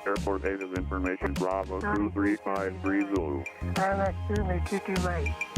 Airport native information Bravo 23530. RX Zulu 228.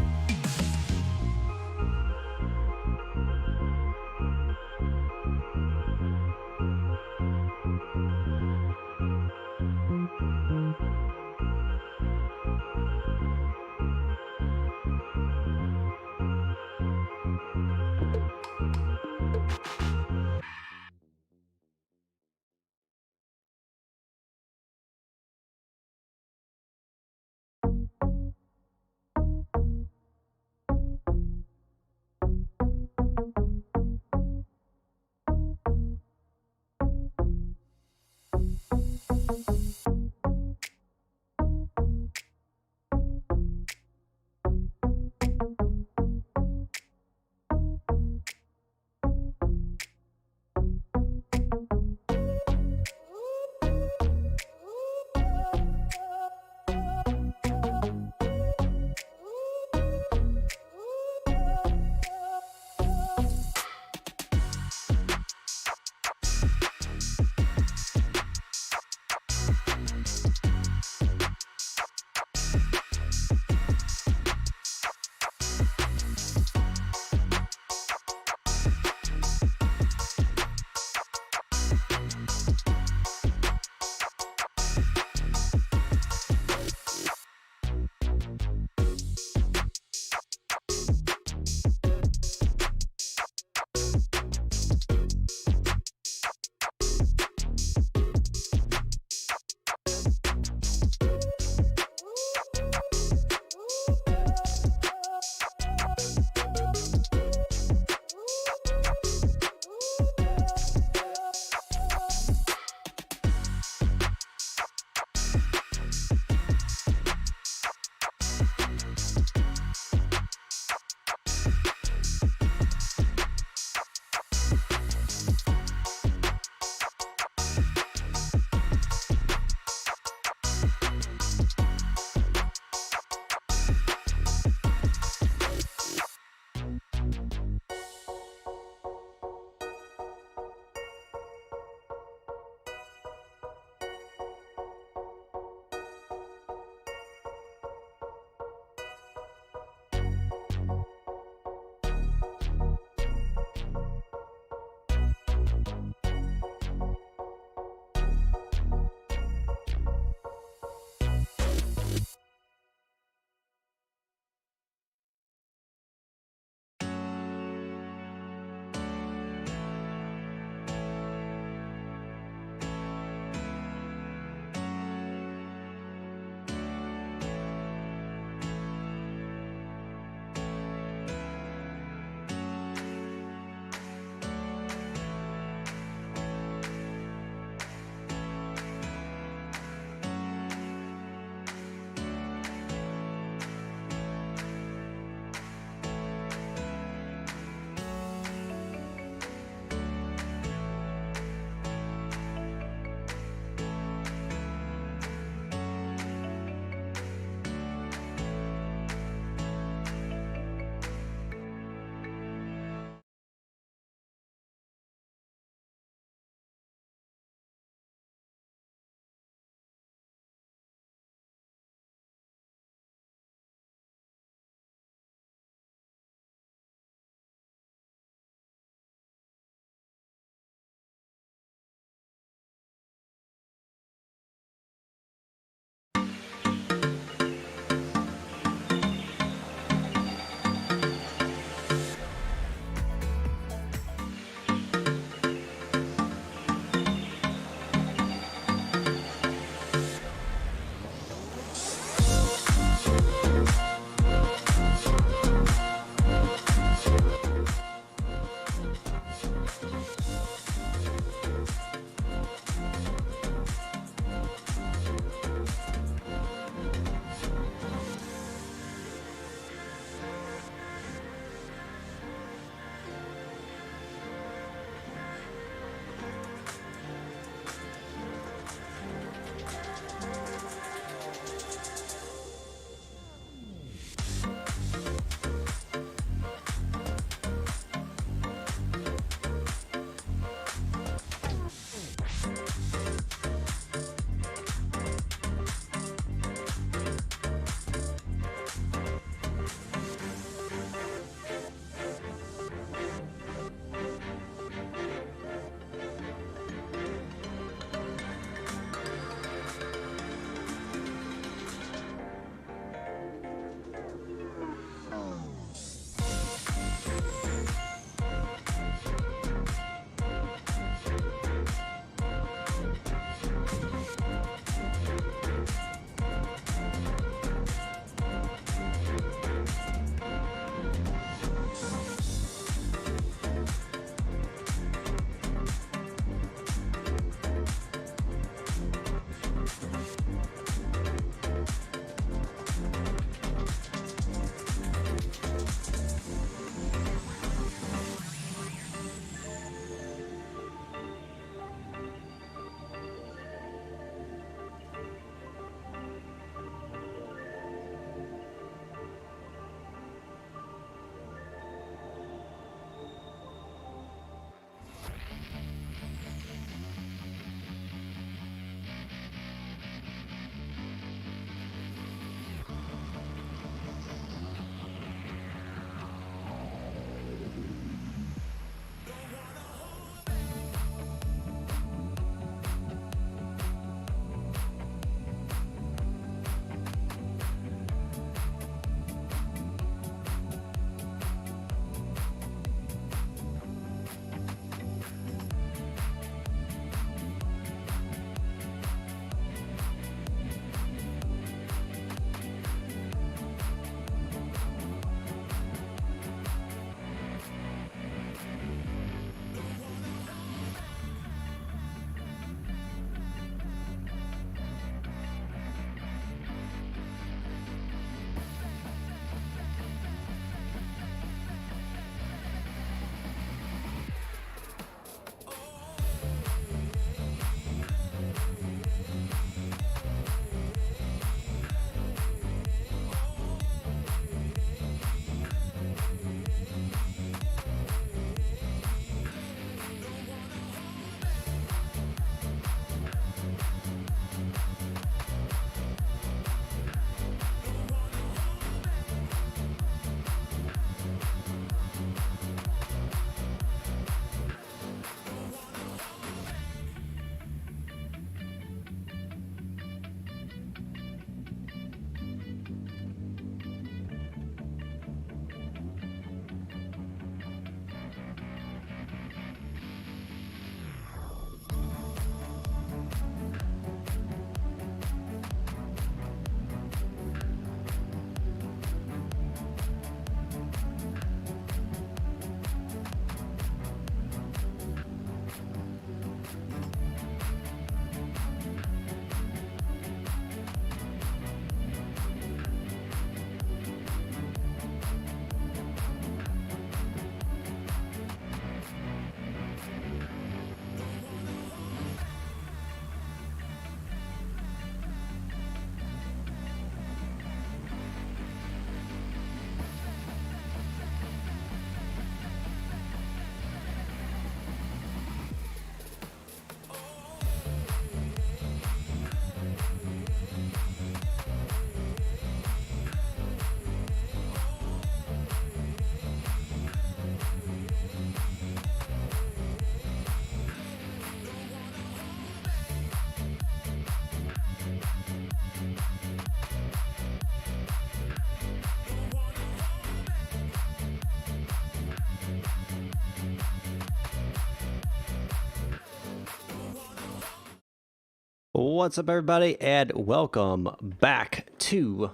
What's up, everybody, and welcome back to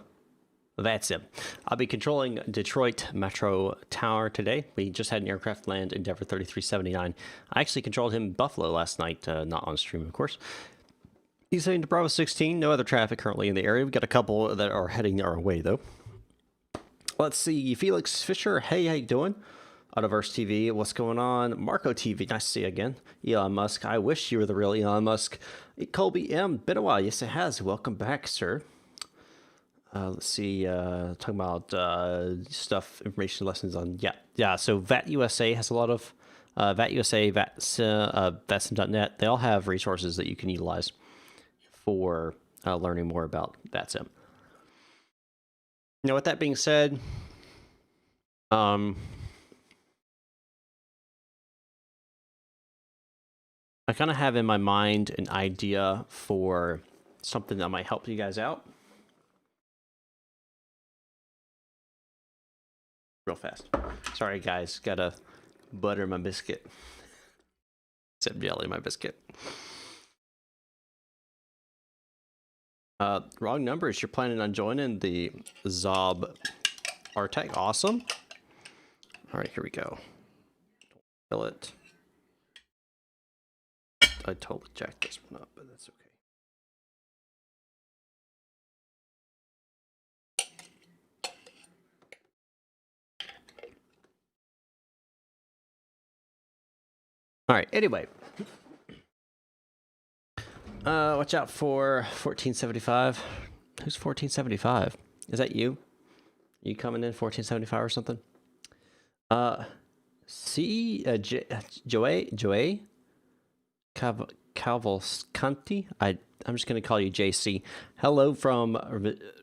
VATSIM. I'll be controlling Detroit Metro Tower today. We just had an aircraft land Endeavor 3379. I actually controlled him in Buffalo last night, not on stream, of course. He's heading to Bravo 16. No other traffic currently in the area. We've got a couple that are heading our way, though. Let's see. Felix Fisher, hey, how you doing? Autoverse TV, what's going on? Marco TV, nice to see you again. Elon Musk, I wish you were the real Elon Musk. Colby M, been a while. Yes, it has. Welcome back, sir. Let's see. Talking about stuff, information lessons on. Yeah. So VAT USA has a lot of VAT USA, VATSIM.net. They all have resources that you can utilize for learning more about VATSIM. Now, with that being said, I kind of have in my mind an idea for something that might help you guys out. Real fast. Sorry, guys. Gotta butter my biscuit. Except jelly my biscuit. Wrong numbers. You're planning on joining the Zob RTEC. Awesome. All right, here we go. Fill it. I totally jacked this one up, but that's okay. All right, anyway. Watch out for 1475. Who's 1475? Is that you? You coming in 1475 or something? Joey? Cavalcanti? I'm just going to call you JC. Hello from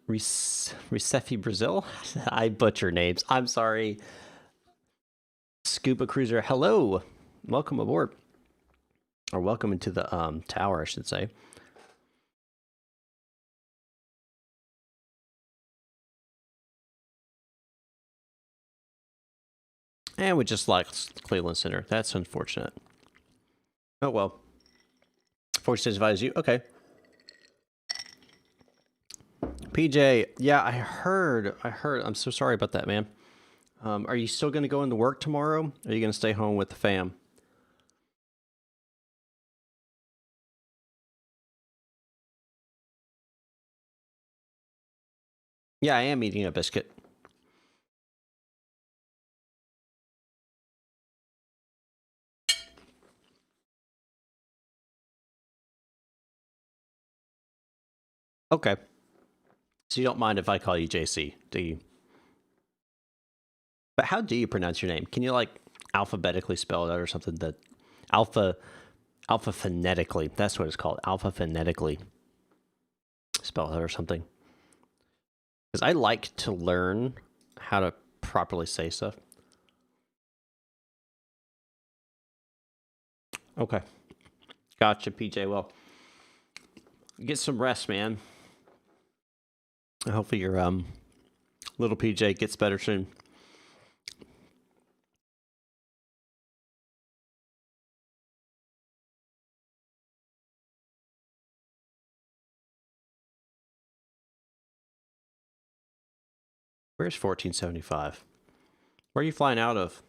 Recife, Brazil. I butcher names. I'm sorry. Scuba Cruiser, hello. Welcome aboard. Or welcome into the tower, I should say. And we just lost Cleveland Center. That's unfortunate. Oh, well. 46 advise you. Okay. PJ, yeah, I heard. I'm so sorry about that, man. Are you still going to go into work tomorrow? Or are you going to stay home with the fam? Yeah, I am eating a biscuit. Okay. So you don't mind if I call you JC, do you? But how do you pronounce your name? Can you, like, alphabetically spell it out or something? That alpha phonetically. That's what it's called. Alpha phonetically spell it out or something. Because I like to learn how to properly say stuff. Okay. Gotcha, PJ. Well, get some rest, man. Hopefully your little PJ gets better soon. Where's 1475? Where are you flying out of?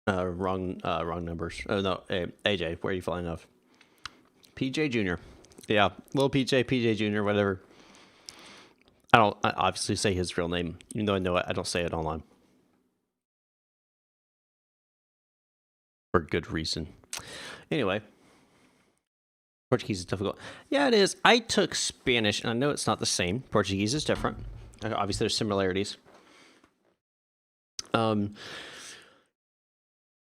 Wrong numbers. Oh no, AJ, where are you flying out of? PJ Jr. Yeah, little PJ Jr. Whatever. I obviously say his real name, even though I know it. I don't say it online for good reason. Anyway, Portuguese is difficult. Yeah, it is. I took Spanish, and I know it's not the same. Portuguese is different. Obviously, there's similarities.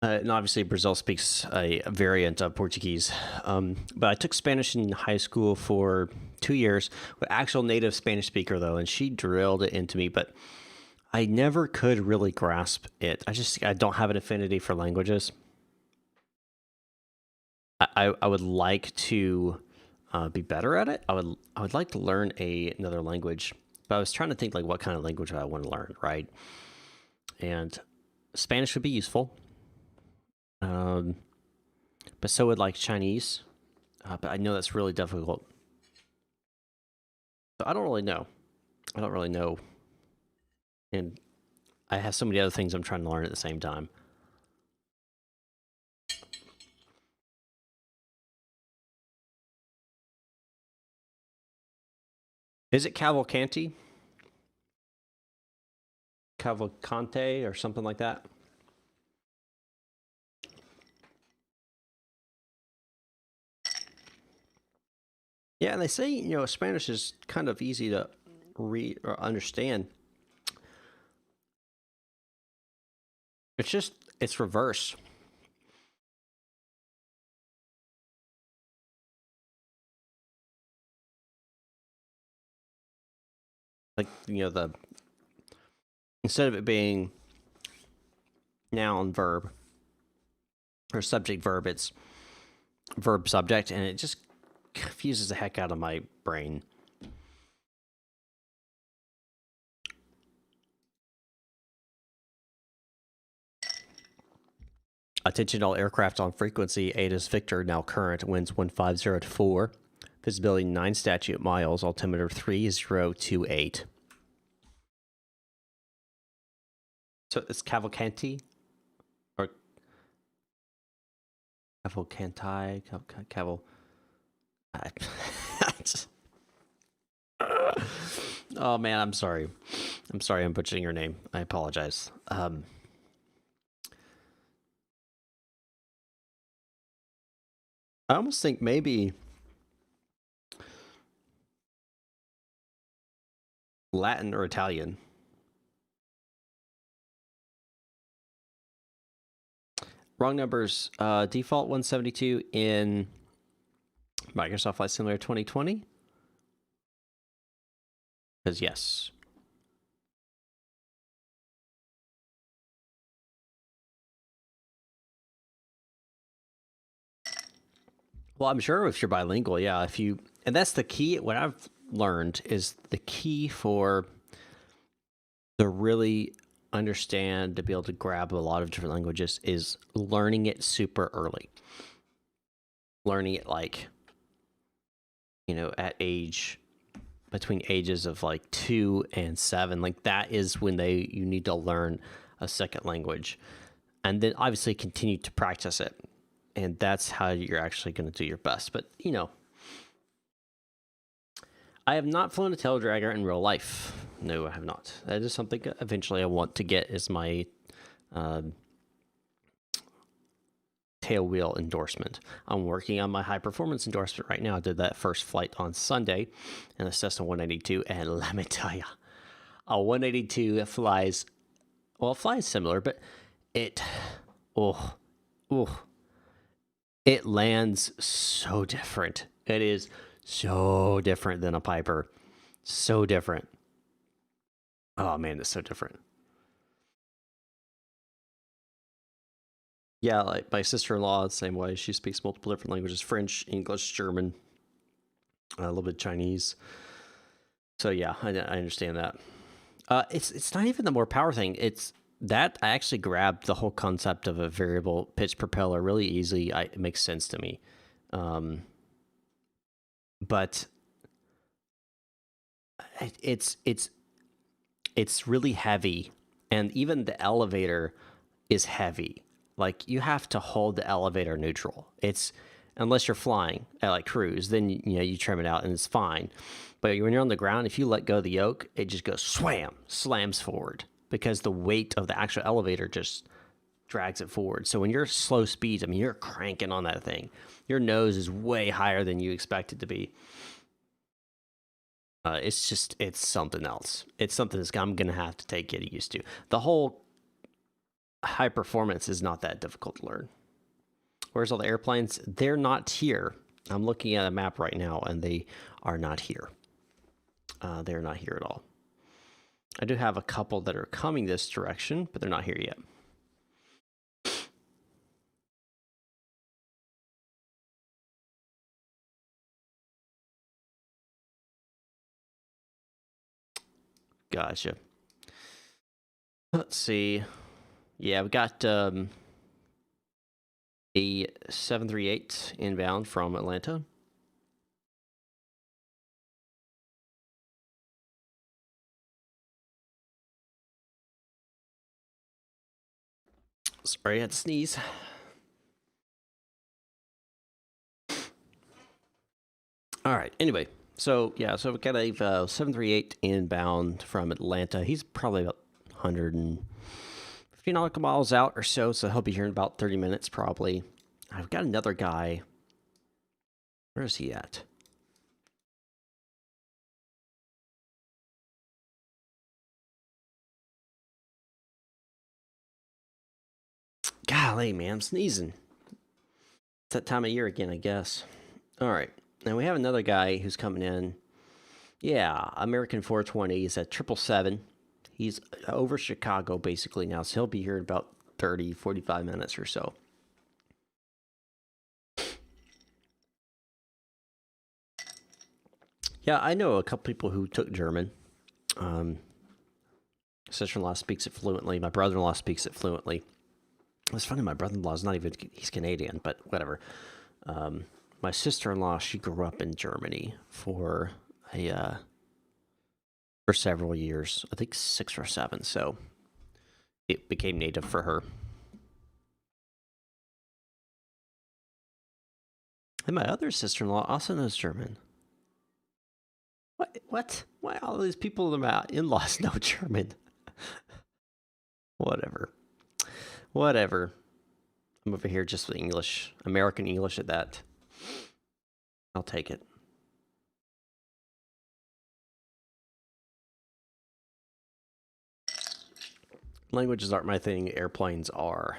And obviously, Brazil speaks a variant of Portuguese. But I took Spanish in high school for 2 years with actual native Spanish speaker, though, and she drilled it into me. But I never could really grasp it. I don't have an affinity for languages. I would like to be better at it. I would like to learn another language. But I was trying to think, like, what kind of language I want to learn, right? And Spanish would be useful. But so would, like, Chinese but I know that's really difficult. So I don't really know. I don't really know. And I have so many other things I'm trying to learn at the same time. Is it Cavalcanti? Cavalcante or something like that? Yeah, and they say, you know, Spanish is kind of easy to read or understand. It's just, it's reverse. Like, you know, instead of it being noun, verb, or subject, verb, it's verb, subject, and it just confuses the heck out of my brain. Attention all aircraft on frequency, ATIS Victor, now current, winds 150 to 4. Visibility 9 statute miles, altimeter 3028. So it's Cavalcanti? Or Cavalcanti? Caval... Oh man, I'm sorry. I'm sorry I'm butchering your name. I apologize. I almost think maybe Latin or Italian. Wrong numbers. Default 172 in Microsoft Flight Simulator 2020. Because yes. Well, I'm sure if you're bilingual, yeah. If you, and that's the key. What I've learned is the key for the really understand to be able to grab a lot of different languages is learning it super early. Learning it like, you know, at age between ages of like 2 and 7, like that is when you need to learn a second language, and then obviously continue to practice it, and that's how you're actually going to do your best. But you know, I have not flown a tail dragger in real life. No, I have not. That is something eventually I want to get as my tail wheel endorsement. I'm working on my high performance endorsement right now. I did that first flight on Sunday in the Cessna 182, and let me tell you, a 182 flies, well, it flies similar, but it, it lands so different. It is so different than a Piper. So different. Oh man, it's so different. Yeah, like my sister-in-law, the same way. She speaks multiple different languages: French, English, German, a little bit Chinese. So yeah, I understand that. It's not even the more power thing. It's that I actually grabbed the whole concept of a variable pitch propeller really easily. It makes sense to me, but it's really heavy, and even the elevator is heavy. Like you have to hold the elevator neutral. It's unless you're flying at like cruise, then you know you trim it out and it's fine. But when you're on the ground, if you let go of the yoke, it just goes swam, slams forward because the weight of the actual elevator just drags it forward. So when you're slow speeds, I mean, you're cranking on that thing. Your nose is way higher than you expect it to be. It's something else. It's something that I'm going to have to get used to. The whole high performance is not that difficult to learn. Where's all the airplanes? They're not here. I'm looking at a map right now, and they are not here. They're not here at all. I do have a couple that are coming this direction, but they're not here yet. Gotcha. Let's see. Yeah, we got A 738 inbound from Atlanta. Sorry, I had to sneeze. All right. Anyway, so yeah, so we've got a 738 inbound from Atlanta. He's probably about 150 nautical miles out or so, so he'll be here in about 30 minutes probably. I've got another guy. Where is he at? Golly, man, I'm sneezing. It's that time of year again, I guess. All right. Now we have another guy who's coming in. Yeah, American 420 is at 777. He's over Chicago basically now, so he'll be here in about 30, 45 minutes or so. Yeah, I know a couple people who took German. Sister-in-law speaks it fluently. My brother-in-law speaks it fluently. It's funny, my brother-in-law is not even, he's Canadian, but whatever. My sister-in-law, she grew up in Germany for several years, I think 6 or 7, so it became native for her. And my other sister-in-law also knows German. What? Why all these people in my in-laws know German? Whatever. I'm over here just with English, American English at that. I'll take it. Languages aren't my thing. Airplanes are.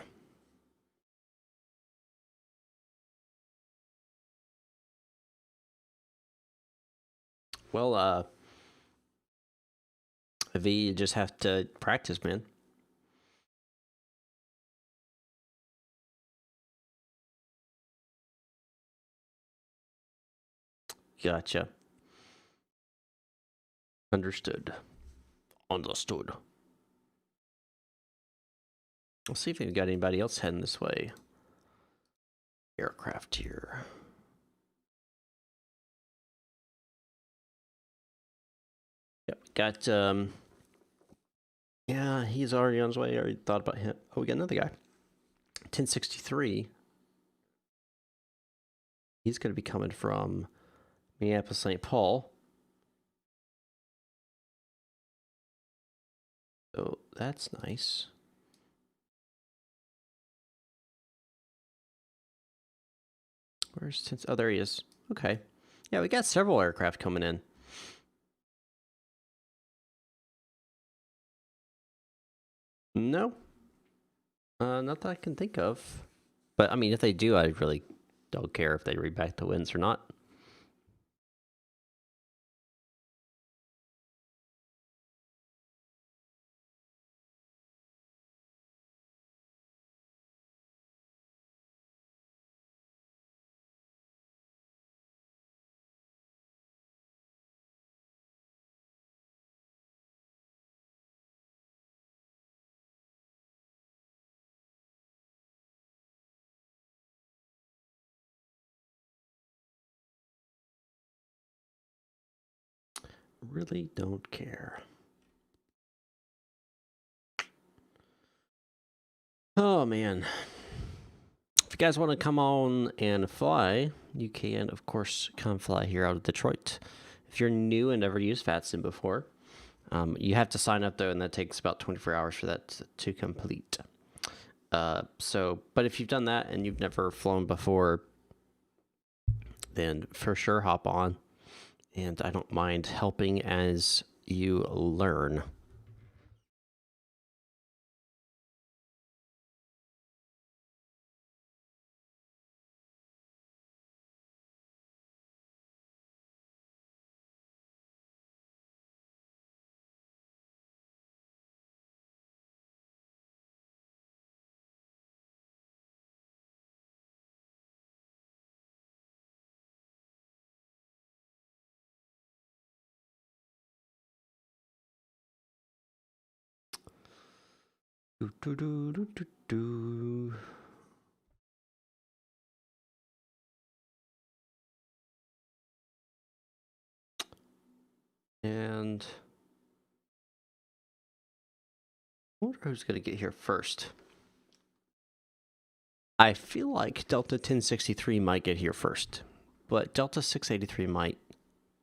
Well, V, you just have to practice, man. Gotcha. Understood. Understood. We'll see if we've got anybody else heading this way. Aircraft here. Yep, got, yeah, he's already on his way. I already thought about him. Oh, we got another guy. 1063. He's going to be coming from Minneapolis, St. Paul. So that's nice. Where's Tins? Oh, there he is. Okay. Yeah, we got several aircraft coming in. No. Not that I can think of. But, I mean, if they do, I really don't care if they read back the winds or not. Really don't care. Oh, man. If you guys want to come on and fly, you can, of course, come fly here out of Detroit. If you're new and never used VATSIM before, you have to sign up, though, and that takes about 24 hours for that to complete. But if you've done that and you've never flown before, then for sure hop on. And I don't mind helping as you learn. Do, do, do, do, do, do. I wonder who's going to get here first. I feel like Delta 1063 might get here first, but Delta 683 might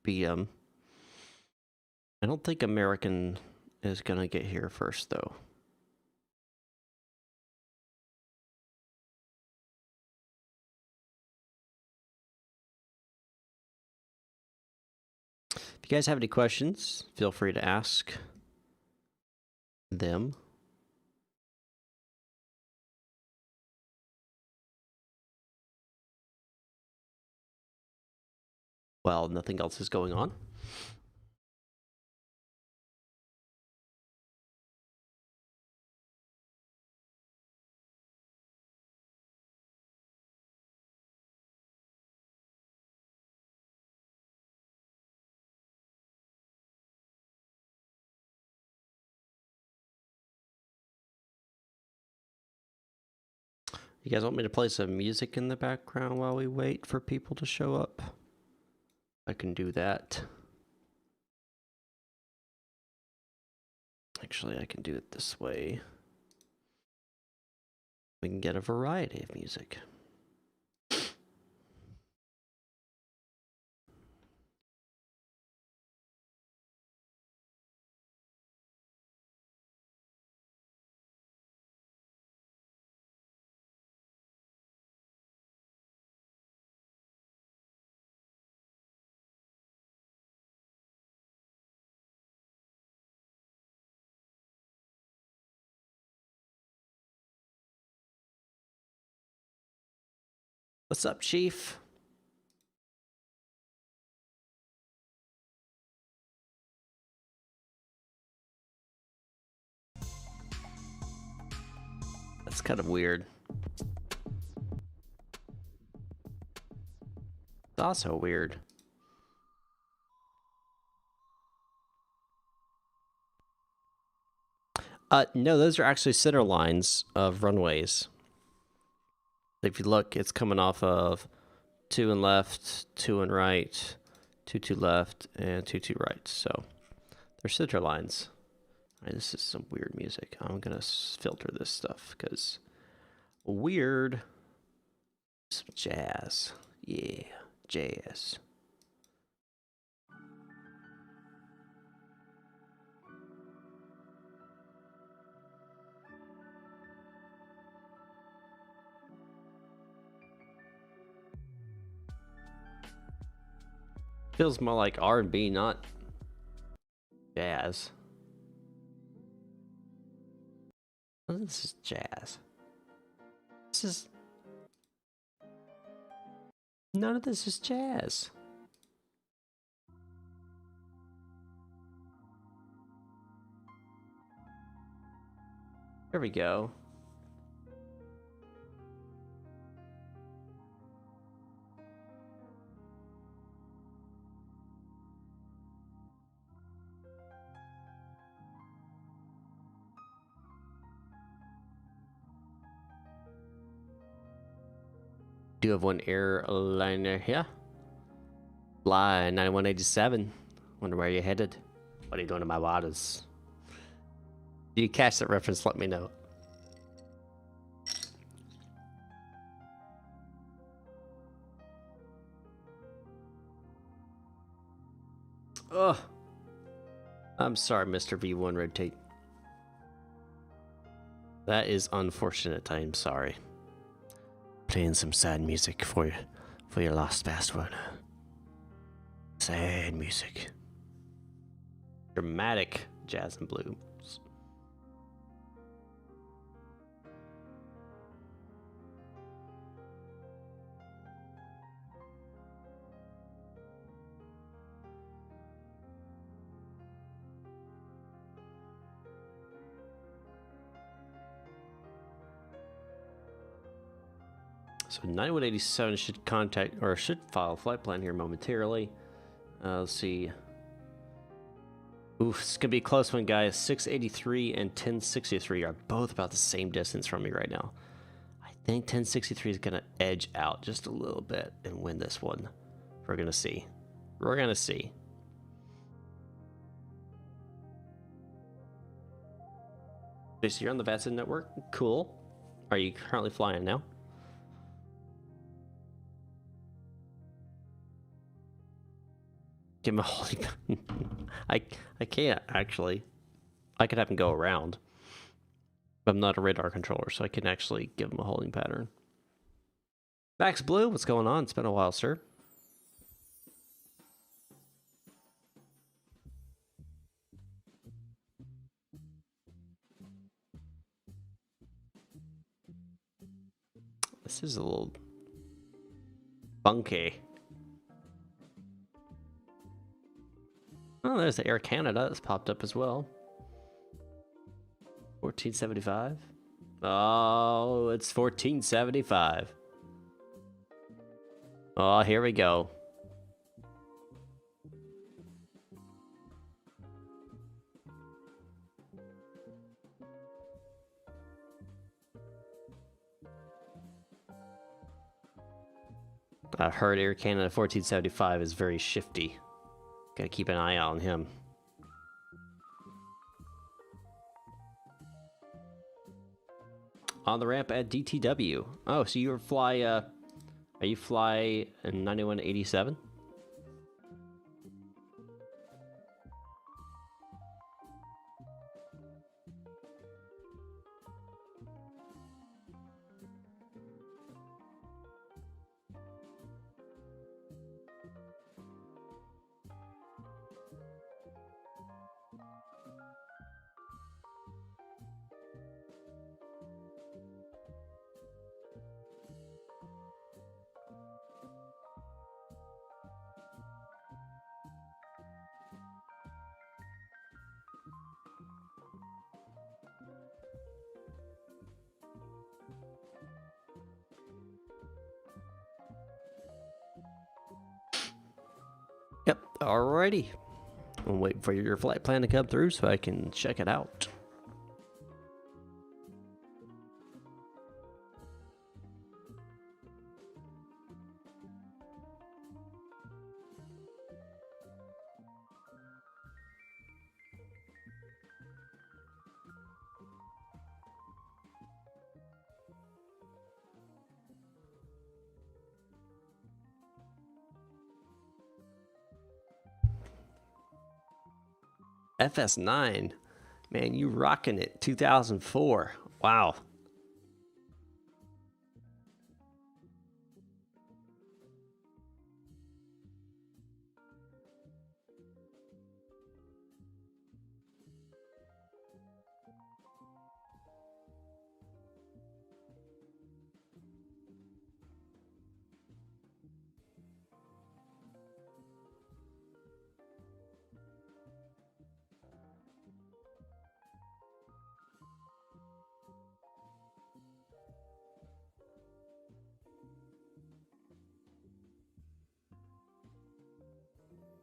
be, I don't think American is going to get here first, though. If you guys have any questions, feel free to ask them. Well, nothing else is going on. You guys want me to play some music in the background while we wait for people to show up? I can do that. Actually, I can do it this way. We can get a variety of music. What's up, Chief? That's kind of weird. It's also weird. No, those are actually center lines of runways. If you look, it's coming off of 2 and left, 2 and right, 2 left, and 2 right. So they're center lines. All right, this is some weird music. I'm gonna filter this stuff because weird. Some jazz. Yeah, jazz. Feels more like R&B, not jazz. Oh, this is jazz. This is... None of this is jazz. There we go. Do have one airliner here. Fly 9187. Wonder where you're headed. What are you doing in my waters? Do you catch that reference? Let me know. Ugh. I'm sorry, Mr. V1 Rotate. That is unfortunate. I am sorry. Playing some sad music for your last fast one. Sad music. Dramatic jazz and blues. So 9187 should contact or should file a flight plan here momentarily. Let's see. Oof, it's gonna be a close one, guys. 683 and 1063 are both about the same distance from me right now. I think 1063 is gonna edge out just a little bit and win this one. We're gonna see. We're gonna see. Okay, so you're on the VATSIM network. Cool. Are you currently flying now? Give him a holy. I can't actually. I could have him go around. But I'm not a radar controller, so I can actually give him a holding pattern. Max Blue, what's going on? It's been a while, sir. This is a little funky. Oh, there's the Air Canada that's popped up as well. 1475. Oh, it's 1475. Oh, here we go. I've heard Air Canada 1475 is very shifty. Gotta keep an eye out on him. On the ramp at DTW. Oh, so you fly, are you fly in 9187? Yep, alrighty. I'm waiting for your flight plan to come through so I can check it out. FS9. Man, you rocking it. 2004. Wow.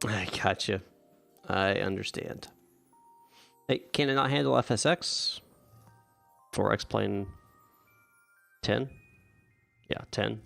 I gotcha. I understand. Hey, can it not handle FSX? 4X plane 10? Yeah, 10.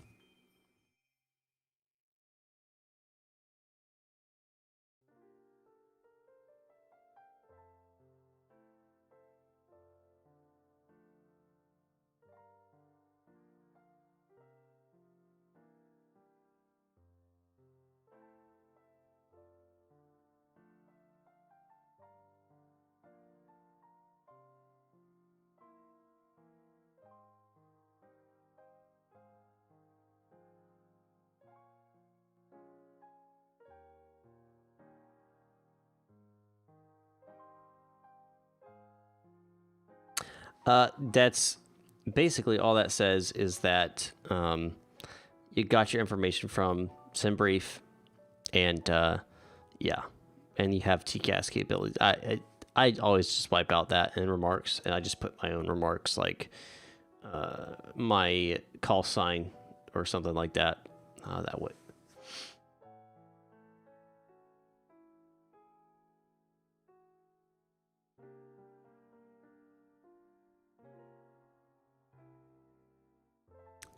That's basically all that says is that you got your information from SimBrief, and yeah, and you have TCAS capabilities. I always just wipe out that in remarks, and I just put my own remarks, like my call sign or something like that. That way.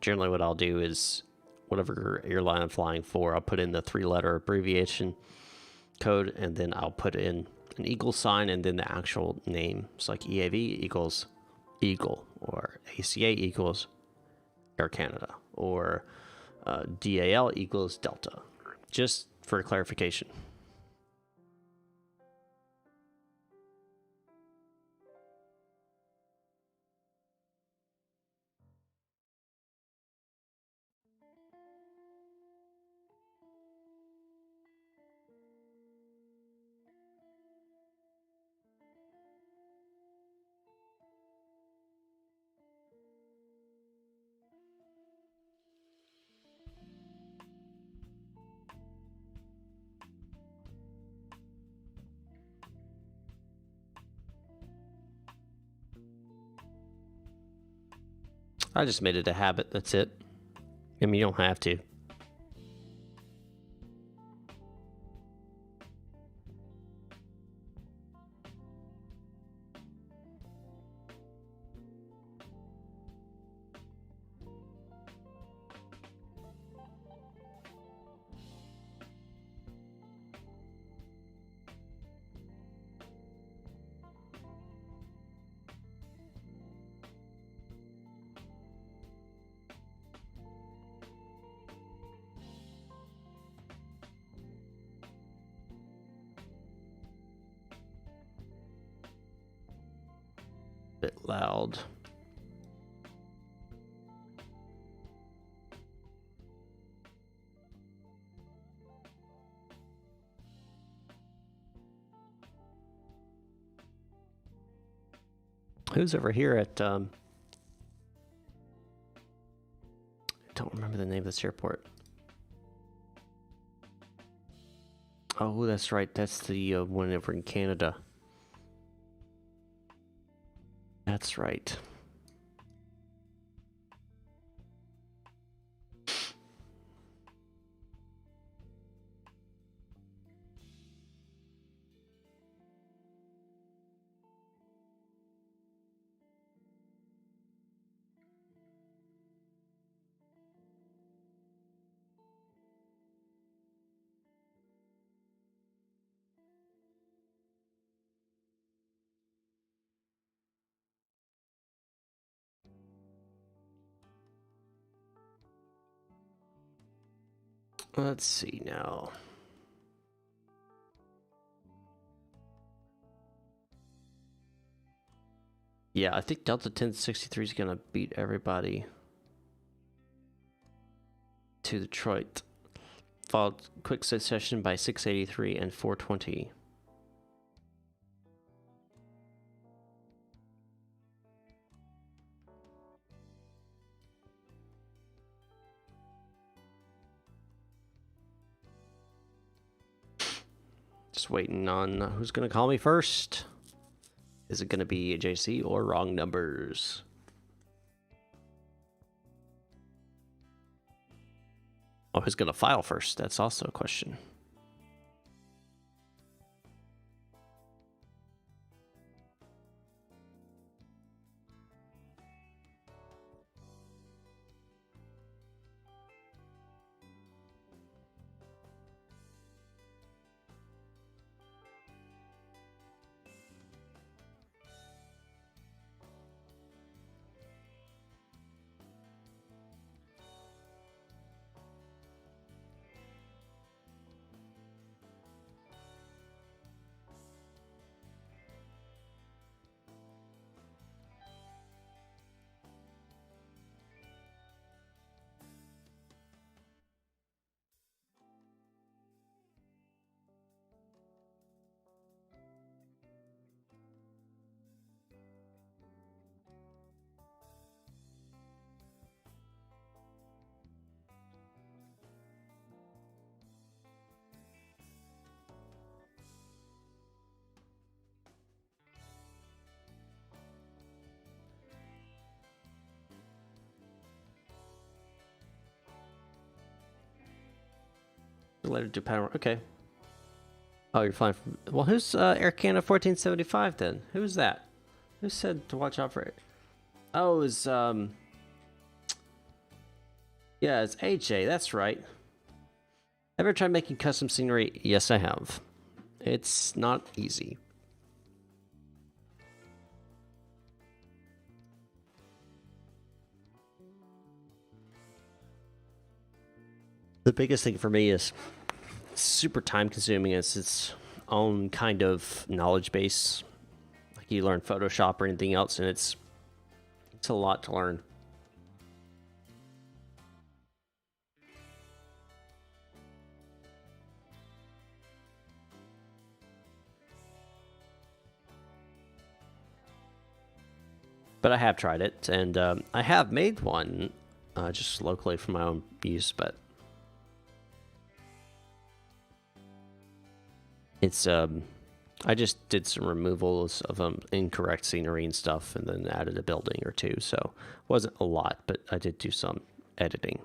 Generally, what I'll do is whatever airline I'm flying for, I'll put in the 3-letter abbreviation code, and then I'll put in an equal sign and then the actual name. It's like EAV equals Eagle, or ACA equals Air Canada, or DAL equals Delta, just for clarification. I just made it a habit, that's it. I mean, you don't have to. Bit loud. Who's over here at I don't remember the name of this airport. Oh, that's right. That's the one over in Canada. That's right. Let's see now. Yeah, I think Delta 1063 is gonna beat everybody to Detroit. Followed quick succession by 683 and 420. Just waiting on who's gonna call me first. Is it gonna be JC or wrong numbers? Oh, who's gonna file first? That's also a question. Related to power. Okay. Oh, you're flying from. Well, who's Air Canada 1475 then? Who's that? Who said to watch out for it? Oh, it's yeah, it's HA. That's right. Ever tried making custom scenery? Yes, I have. It's not easy. The biggest thing for me is super time consuming. It's its own kind of knowledge base. Like you learn Photoshop or anything else, and it's a lot to learn. But I have tried it, and I have made one just locally for my own use, but it's I just did some removals of incorrect scenery and stuff, and then added a building or two, so it wasn't a lot, but I did do some editing.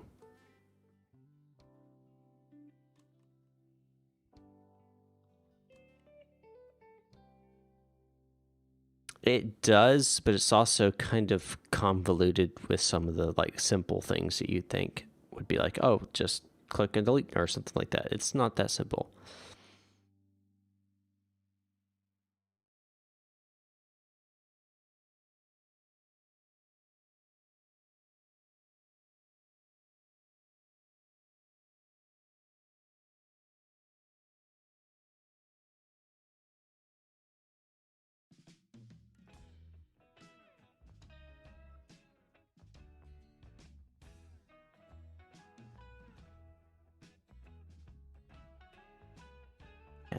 It does, but it's also kind of convoluted with some of the like simple things that you'd think would be like, oh, just click and delete or something like that. It's not that simple.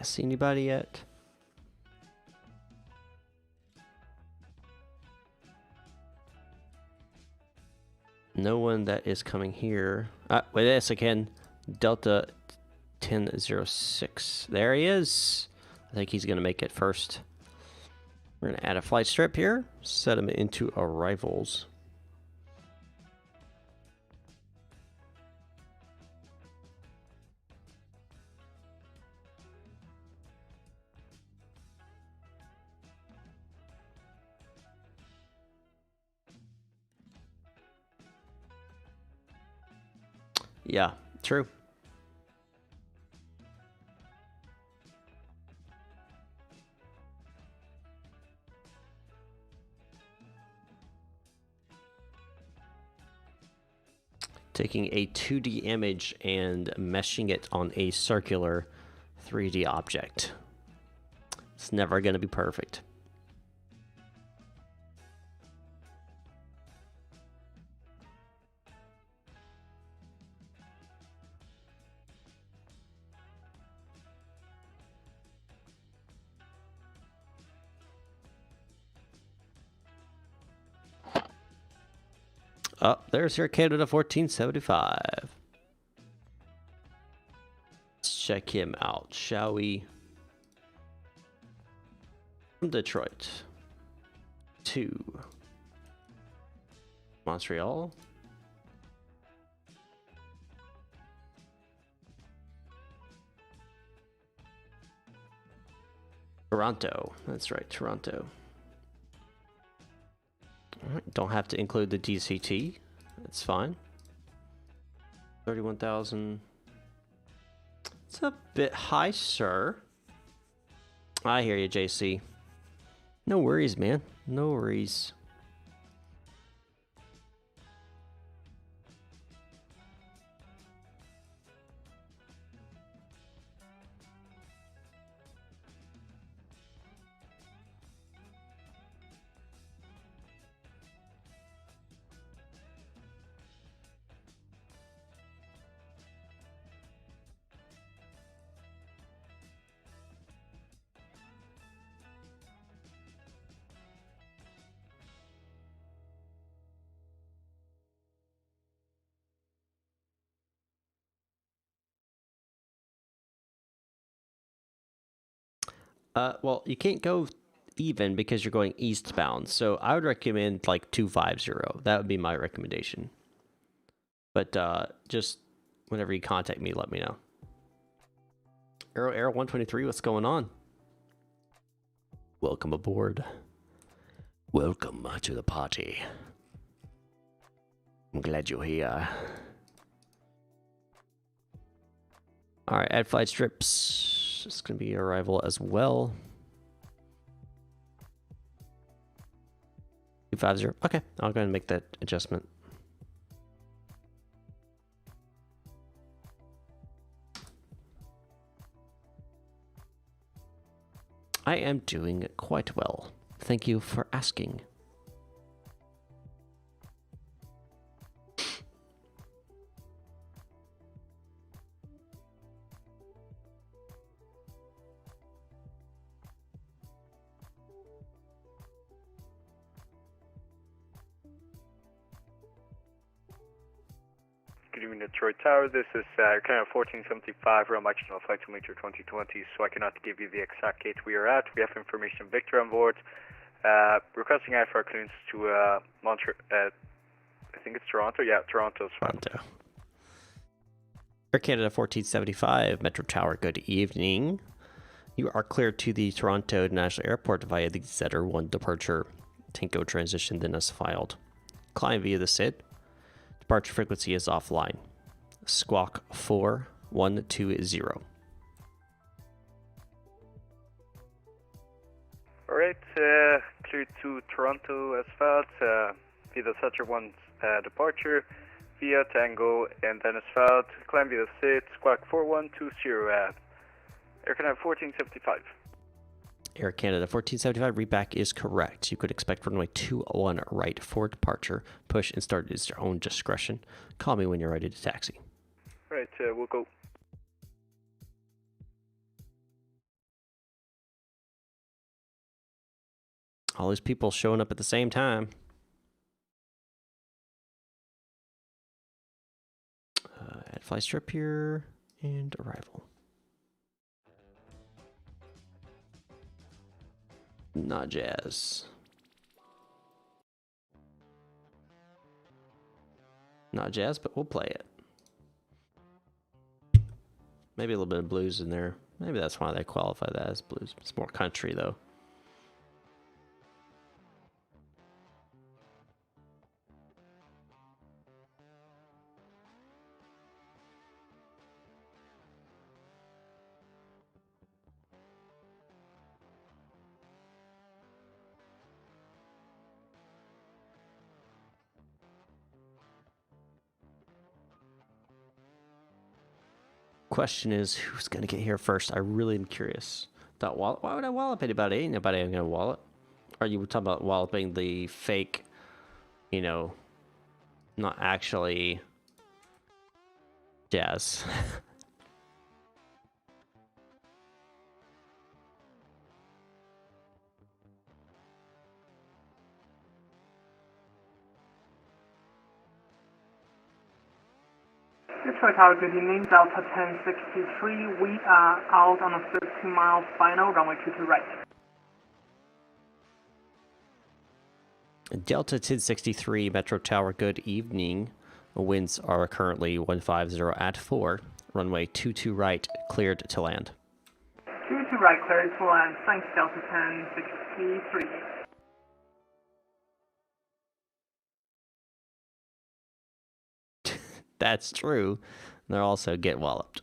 See anybody yet? No one that is coming here. Wait, yes, again. Delta 1006. There he is. I think he's going to make it first. We're going to add a flight strip here. Set him into arrivals. Yeah, true. Taking a 2D image and meshing it on a circular 3D object. It's never going to be perfect. Oh, there's your Canada 1475. Let's check him out, shall we? From Detroit to Montreal. Toronto. That's right, Toronto. All right, don't have to include the DCT. That's fine. 31,000. It's a bit high, sir. I hear you, JC. No worries, man. No worries. Well, you can't go even because you're going eastbound. So I would recommend like 250. That would be my recommendation. But just whenever you contact me, let me know. Arrow 123, what's going on? Welcome aboard. Welcome to the party. I'm glad you're here. All right, add flight strips. It's going to be arrival as well. 250. Okay, I'll go ahead and make that adjustment. I am doing quite well. Thank you for asking. Good evening, Detroit Tower. This is kind of 1475, real national flight to meter 2020, so I cannot give you the exact gate we are at. We have information Victor on board. Requesting IFR clearance to Montreal. I think it's Toronto. Yeah, Toronto's fine. Toronto. Air Canada 1475, Metro Tower, good evening. You are cleared to the Toronto International Airport via the ZR1 departure. Tango transition then as filed. Climb via the SID. Departure frequency is offline. Squawk 4120. Alright, cleared to Toronto asphalt via the ZR1 departure via Tango and then asphalt. Climb via the SID. Squawk 4120. Air Canada 1475. Air Canada 1475, readback is correct. You could expect runway 21 right for departure. Push and start is your own discretion. Call me when you're ready to taxi. Right, we'll go. All these people showing up at the same time. Add fly strip here and arrival. Not jazz. Not jazz, but we'll play it. Maybe a little bit of blues in there. Maybe that's why they qualify that as blues. It's more country, though. Question is, who's going to get here first? I really am curious. Why would I wallop anybody? Ain't nobody going to wallop. Are you talking about walloping the fake, you know, not actually jazz? Detroit Tower, good evening. Delta 1063. We are out on a 13-mile final, runway 22 right. Delta 1063, Metro Tower, good evening. Winds are currently 150 at 4. Runway 22 right, cleared to land. 22 right, cleared to land. Thanks, Delta 1063. That's true. They'll also get walloped.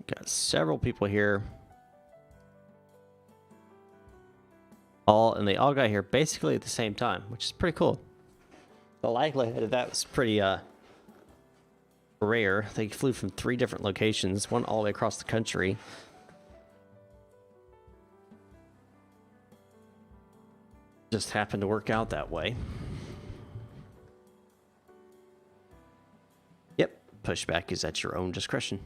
Got several people here. And they all got here basically at the same time, which is pretty cool. The likelihood of that was pretty rare. They flew from 3 different locations, one all the way across the country. Just happened to work out that way. Yep, pushback is at your own discretion.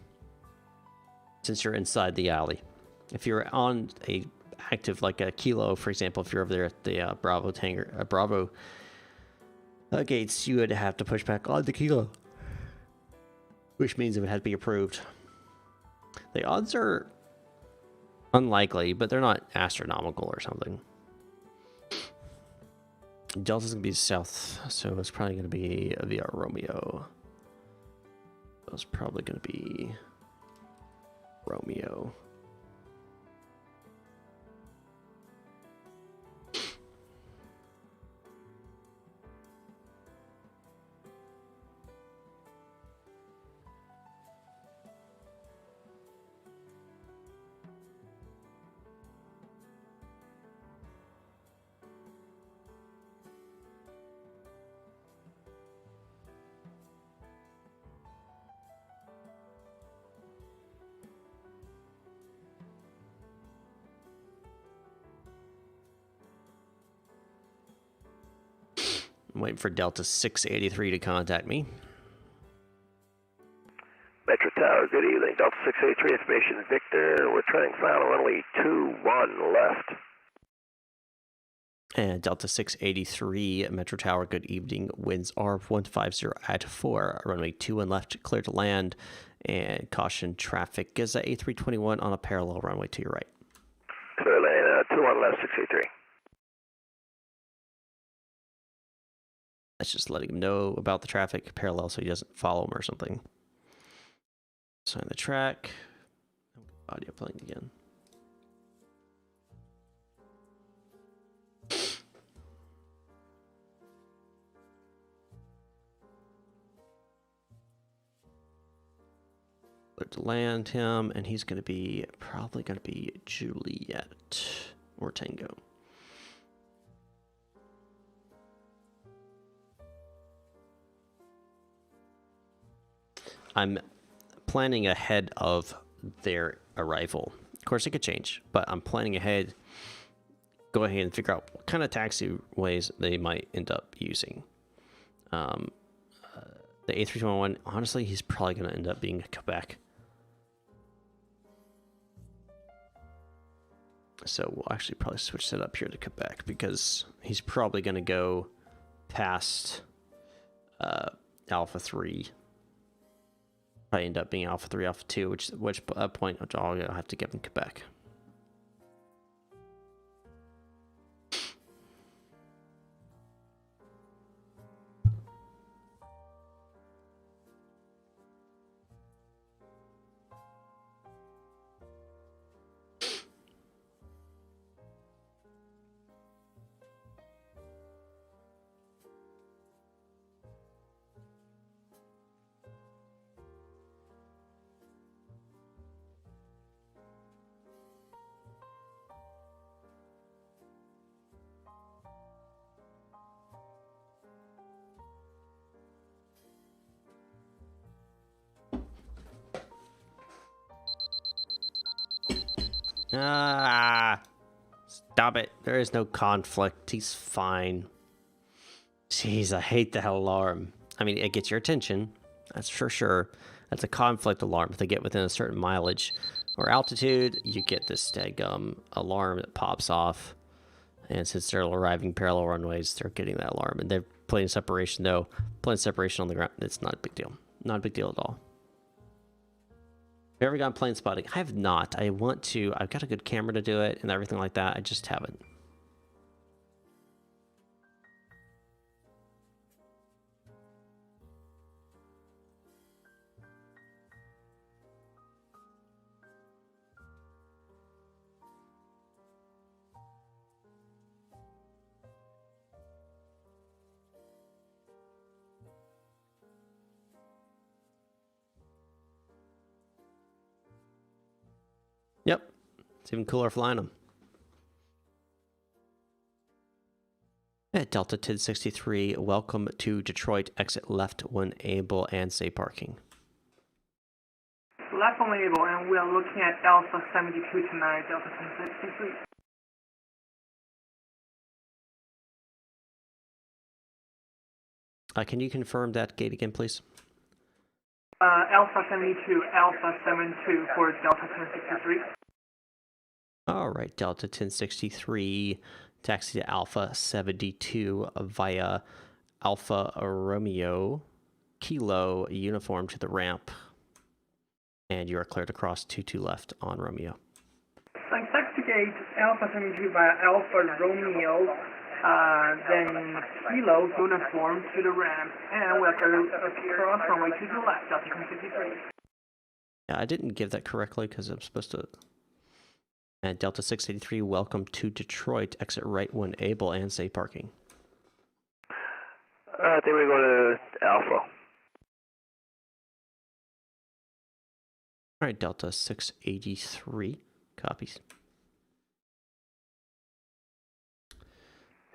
Since you're inside the alley. If you're on a active, like a Kilo, for example, if you're over there at the Bravo gates, you would have to push back on the Kilo, which means it would have to be approved. The odds are unlikely, but they're not astronomical or something. Delta's going to be south, so it's probably going to be via Romeo. It's probably going to be Romeo. I'm waiting for Delta 683 to contact me. Metro Tower, good evening. Delta 683, information Victor. We're turning final runway 21 left. And Delta 683, Metro Tower, good evening. Winds are 150 at 4. Runway 21 left, clear to land. And caution traffic is at A321 on a parallel runway to your right. Clear lane, 21 left, 683. That's just letting him know about the traffic parallel so he doesn't follow him or something. Sign the track. Audio playing again. To land him, and he's going to be probably going to be Juliet or Tango. I'm planning ahead of their arrival. Of course, it could change, but I'm planning ahead. Go ahead and figure out what kind of taxiways they might end up using. The A321, honestly, he's probably going to end up being Quebec. So we'll actually probably switch that up here to Quebec because he's probably going to go past Alpha 3. Probably end up being Alpha 3, Alpha 2, which point I'll have to give him Quebec. Ah, stop it. There is no conflict. He's fine. Jeez, I hate that alarm. I mean, it gets your attention. That's for sure. That's a conflict alarm. If they get within a certain mileage or altitude, you get this stagum alarm that pops off. And since they're arriving parallel runways, they're getting that alarm. And they're playing separation, though. Playing separation on the ground, it's not a big deal. Not a big deal at all. Have you ever gone plane spotting? I have not. I want to. I've got a good camera to do it and everything like that. I just haven't. Yep. It's even cooler flying them. At Delta 1063, welcome to Detroit. Exit left when able and say parking. Left when able, and we are looking at Alpha 72 tonight, Delta 1063. Can you confirm that gate again, please? Alpha 72, Alpha 72 for Delta 1063. All right, Delta 1063, taxi to Alpha 72 via Alpha Romeo, Kilo, uniform to the ramp. And you are cleared to cross 22 left on Romeo. Thanks, taxi gate, Alpha 72 via Alpha Romeo, Then Kilo uniform to the ramp, and we'll go across runway 2 to the left, Delta 1063. Yeah, I didn't give that correctly because I'm supposed to. And Delta 683, welcome to Detroit. Exit right when able and safe parking. I think we go to Alpha. All right, Delta 683, copies.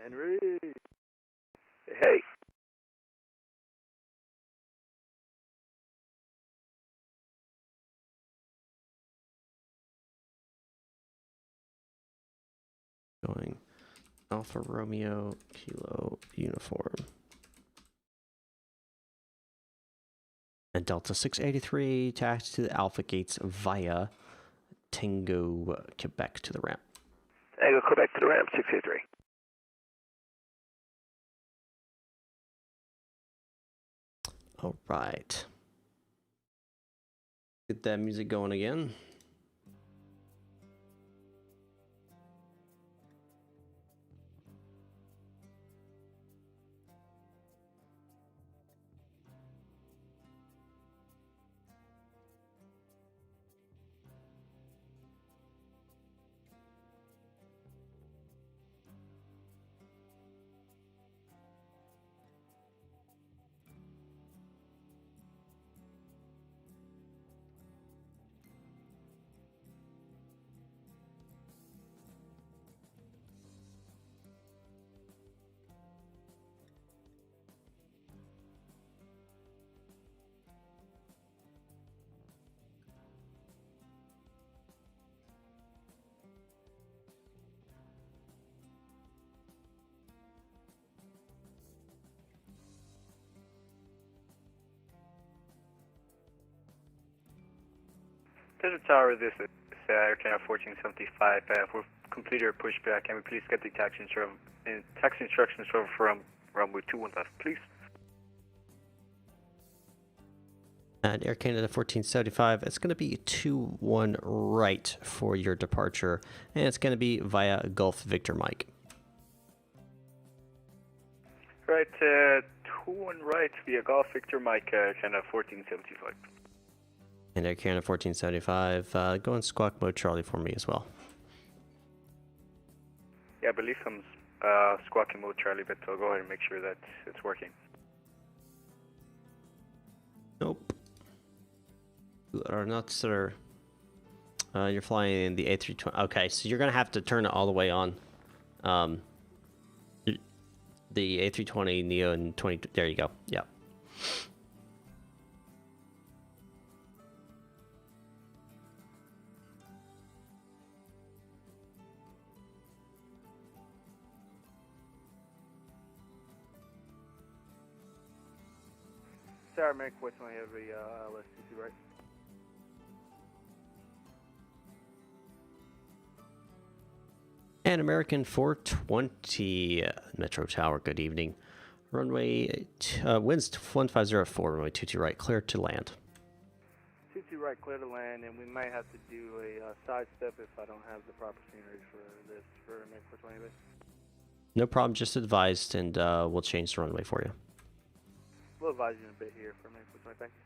Henry. Hey. Going Alpha Romeo Kilo uniform. And Delta 683 taxi to the Alpha gates via Tango, Quebec to the ramp. Tango, Quebec to the ramp, 683. All right. Get that music going again. Desert Tower, this is Air Canada 1475. We've completed our pushback. Can we please get the taxi instructions from runway 21 left, please? And Air Canada 1475, it's going to be 2-1 right for your departure, and it's going to be via Gulf Victor Mike. Right, 2-1 right via Golf Victor Mike, Canada 1475. And Air Canada 1475, go in squawk mode Charlie for me as well. Yeah, I believe I'm squawking mode Charlie, but I'll go ahead and make sure that it's working. Nope. You are not, sir. You're flying in the A320. Okay, so you're going to have to turn it all the way on. The A320 Neo and 20. There you go. Yeah. Sorry, American 420 Heavy, LSTC, right? And American 420 Metro Tower, good evening. Runway, winds 1504, runway 22 right, clear to land. 22 right, clear to land, and we might have to do a side step if I don't have the proper scenery for this, for American 420 Heavy. No problem, just advised, and we'll change the runway for you. We'll advise you in a bit here for American 420, thank you.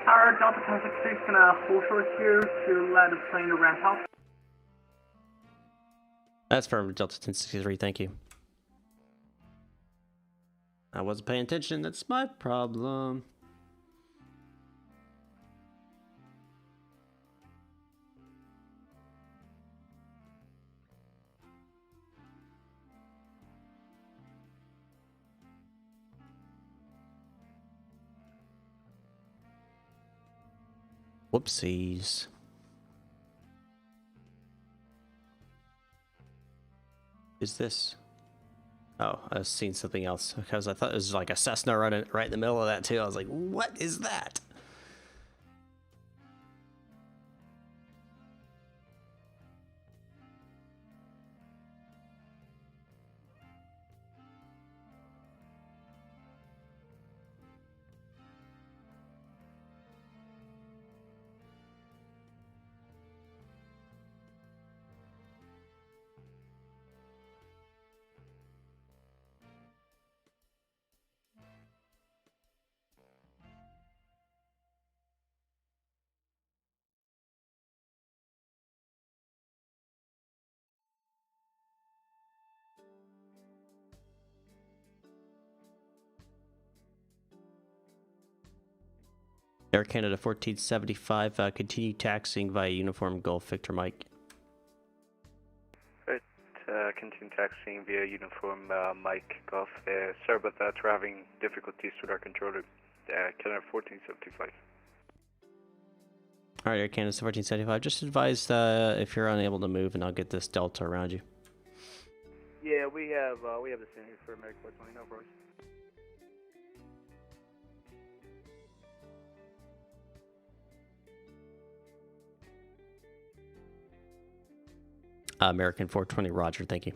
Tower, Delta 1063 is gonna hold short here to let the plane ramp up. That's from Delta 1063, thank you. I wasn't paying attention, that's my problem. Whoopsies. Is this? Oh, I was seeing something else because I thought it was like a Cessna running right in the middle of that too. I was like, what is that? Air Canada 1475, continue taxiing via Uniform Golf Victor Mike. Right, continue taxiing via Uniform Mike Golf. Sorry about that, we're having difficulties with our controller. Canada 1475. Alright, Air Canada 1475, just advise if you're unable to move and I'll get this Delta around you. Yeah, we have the same here for American 420, no worries. American 420, roger, thank you.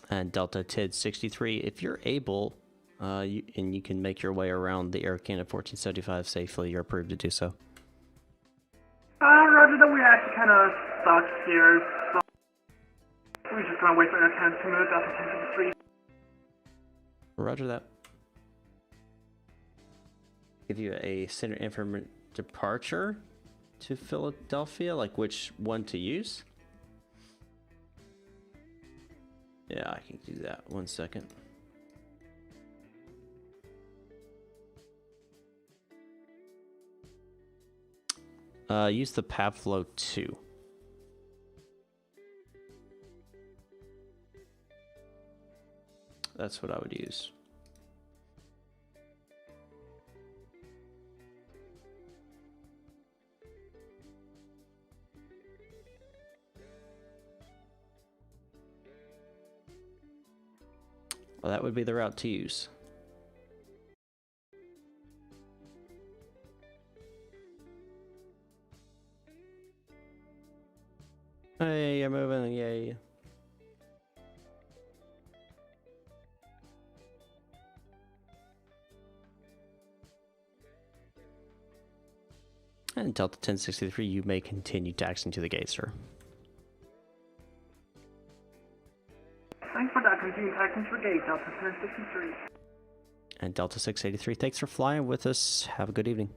And Delta TID 63, if you're able, and you can make your way around the Air Canada 1475 safely, you're approved to do so. Roger that, we actually kind of stuck here, so we're just gonna wait for Air Canada to move Delta 1063. Roger that. Give you a center information departure to Philadelphia, like which one to use? Yeah, I can do that. 1 second. Use the Pavlo 2. That's what I would use. Well, that would be the route to use. Hey, you're moving, yay. And Delta 1063, you may continue taxiing to the gate, sir. Thanks for that. Continue taxing to the gate, Delta 1063. And Delta 683, thanks for flying with us. Have a good evening.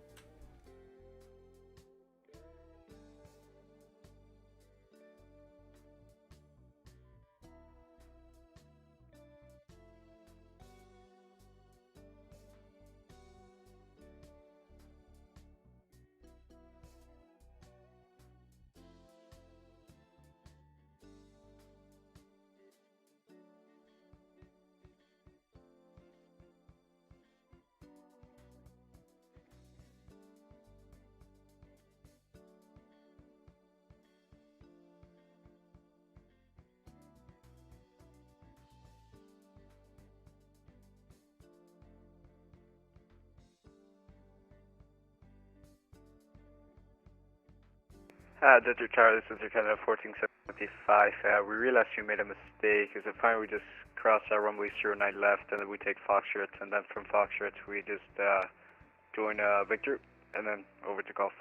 Delta Tower, this is your Canada 1475. We realized you made a mistake, because finally we just cross our runway 09 left, and then we take Foxtrot, and then from Foxtrot we just join Victor, and then over to Golf.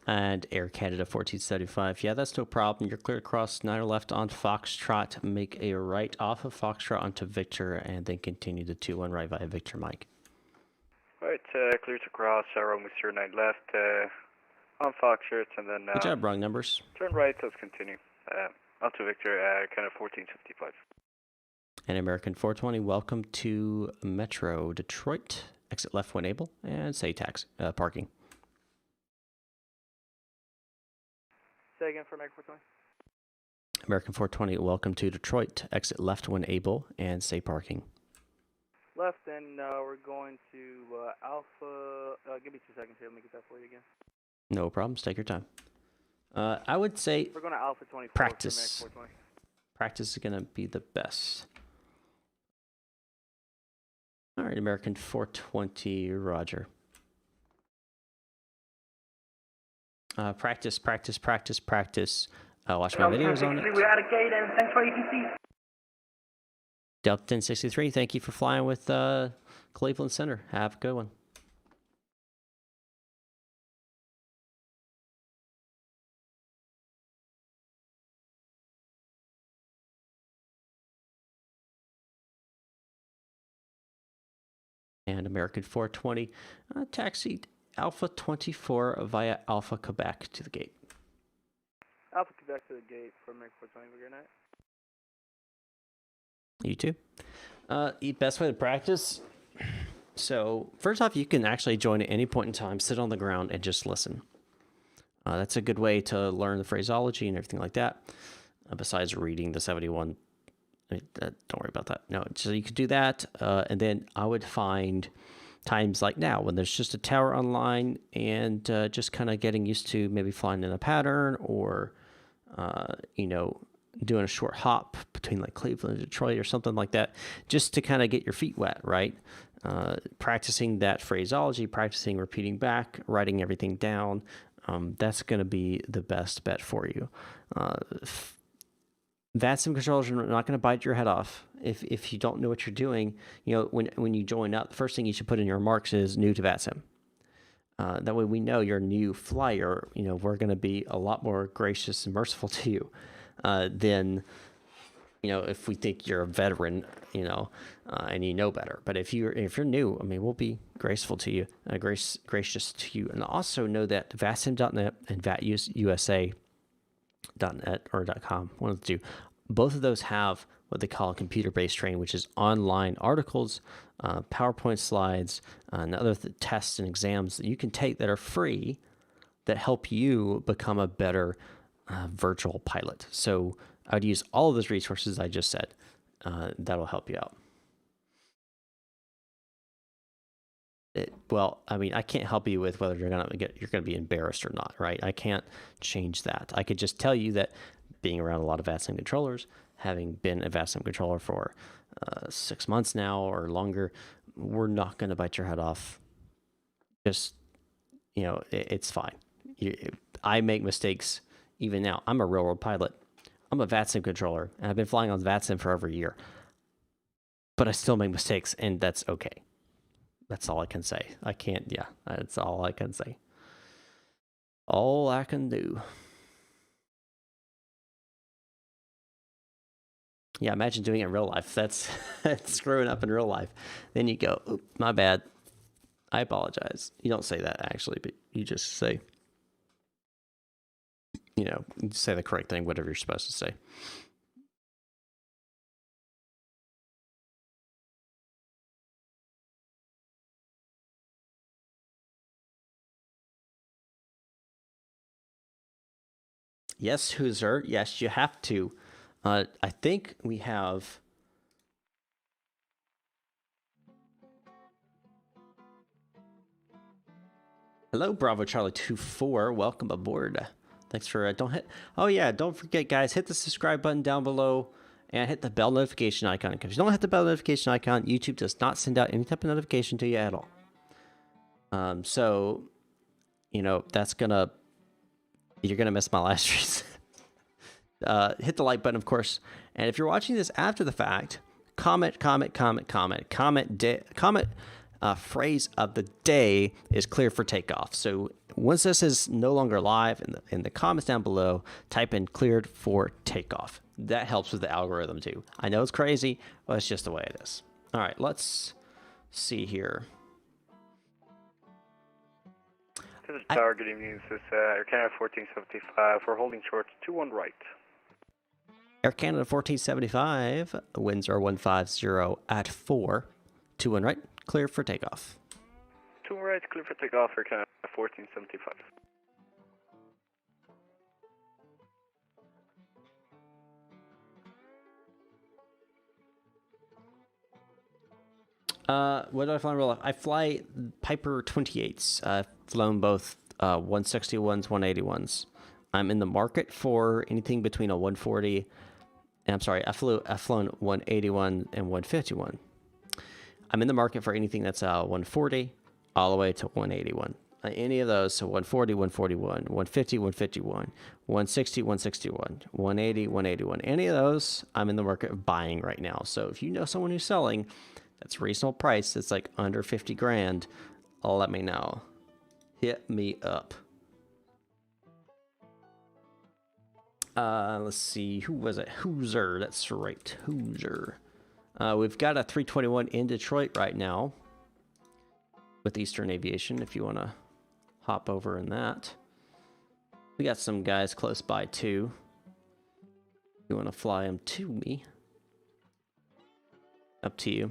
And Air Canada 1475. Yeah, that's no problem. You're clear across 9 left on Foxtrot. Make a right off of Foxtrot onto Victor, and then continue the 2-1 right via Victor Mike. Alright, clear to cross, Romeo 09 left on Foxtrot, and then Good job, wrong numbers. turn right, let's continue. Onto Victor, kind of 1455. And American 420, welcome to Metro Detroit. Exit left when able, and say taxi, parking. Say again for American 420. American 420, welcome to Detroit. Exit left when able, and say parking. Left, and we're going to Alpha. Give me 2 seconds here. Let me get that for you again. No problems. Take your time. I would say We're going to Alpha 24. practice. For American 420. Practice is going to be the best. All right, American 420, Roger. Practice. Watch my videos on it. We're at a gate, and thanks for ATC. Delta 1063, thank you for flying with Cleveland Center. Have a good one. And American 420, taxi Alpha 24 via Alpha Quebec to the gate. Alpha Quebec to the gate for American 420. Good night. You too. The best way to practice. So first off, you can actually join at any point in time, sit on the ground, and just listen. That's a good way to learn the phraseology and everything like that. Besides reading the 71, don't worry about that. No, so you could do that, and then I would find times like now when there's just a tower online and just kind of getting used to maybe flying in a pattern or doing a short hop between like Cleveland and Detroit or something like that, just to kind of get your feet wet, right? Practicing that phraseology, practicing repeating back, writing everything down. That's going to be the best bet for you. VATSIM controllers are not going to bite your head off if you don't know what you're doing. When you join up, the first thing you should put in your remarks is new to VATSIM. That way we know you're a new flyer. We're going to be a lot more gracious and merciful to you than if we think you're a veteran, and you know better. But if you're new, we'll be graceful to you, gracious to you. And also know that VATSIM.net and VATUSA.net or .com, one of the two, both of those have what they call computer-based training, which is online articles, PowerPoint slides, and other tests and exams that you can take that are free that help you become a better virtual pilot. So I would use all of those resources I just said. That'll help you out. I can't help you with whether you're gonna be embarrassed or not, right? I can't change that. I could just tell you that being around a lot of VATSIM controllers, having been a VATSIM controller for 6 months now or longer, we're not going to bite your head off. Just, it's fine. I make mistakes even now. I'm a railroad pilot. I'm a VATSIM controller, and I've been flying on VATSIM for over a year. But I still make mistakes, and that's okay. That's all I can say. That's all I can say. All I can do. Yeah, imagine doing it in real life. That's screwing up in real life. Then you go, "Oop, my bad. I apologize." You don't say that actually, but you just say, you say the correct thing, whatever you're supposed to say. Yes, Hooser. Yes, you have to. I think we have. Hello, Bravo Charlie 24. Welcome aboard. Thanks for don't forget, guys, hit the subscribe button down below and hit the bell notification icon. Because if you don't hit the bell notification icon, YouTube does not send out any type of notification to you at all. So, that's you're gonna miss my live streams. Hit the like button, of course. And if you're watching this after the fact, comment. Phrase of the day is clear for takeoff. So once this is no longer live, in the comments down below, type in cleared for takeoff. That helps with the algorithm too. I know it's crazy, but it's just the way it is. All right, let's see here. This is Tower, good evening. This is Air Canada 1475. We're holding short 21 right. Air Canada 1475, winds are 150 at 4. 21 right, clear for takeoff. 21 right, clear for takeoff, Air Canada 1475. What do I fly in real life? I fly Piper 28s. I've flown both 161s, 181s. I'm in the market for anything between a 140. I'm sorry, I've flown 181 and 151. I'm in the market for anything that's 140 all the way to 181. Any of those, so 140, 141, 150, 151, 160, 161, 180, 181. Any of those, I'm in the market of buying right now. So if you know someone who's selling, that's reasonable price, it's like under 50 grand, let me know. Hit me up. Let's see, who was it? Hoosier, that's right, Hoosier. We've got a 321 in Detroit right now with Eastern Aviation, if you want to hop over in that. We got some guys close by too. You want to fly them to me? Up to you.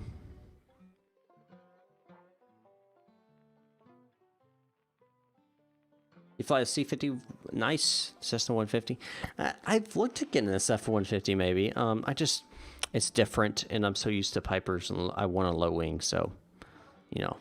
You fly a C-50, nice, Cessna 150. I've looked at getting this F-150 maybe. It's different, and I'm so used to Pipers, and I want a low wing, so, you know.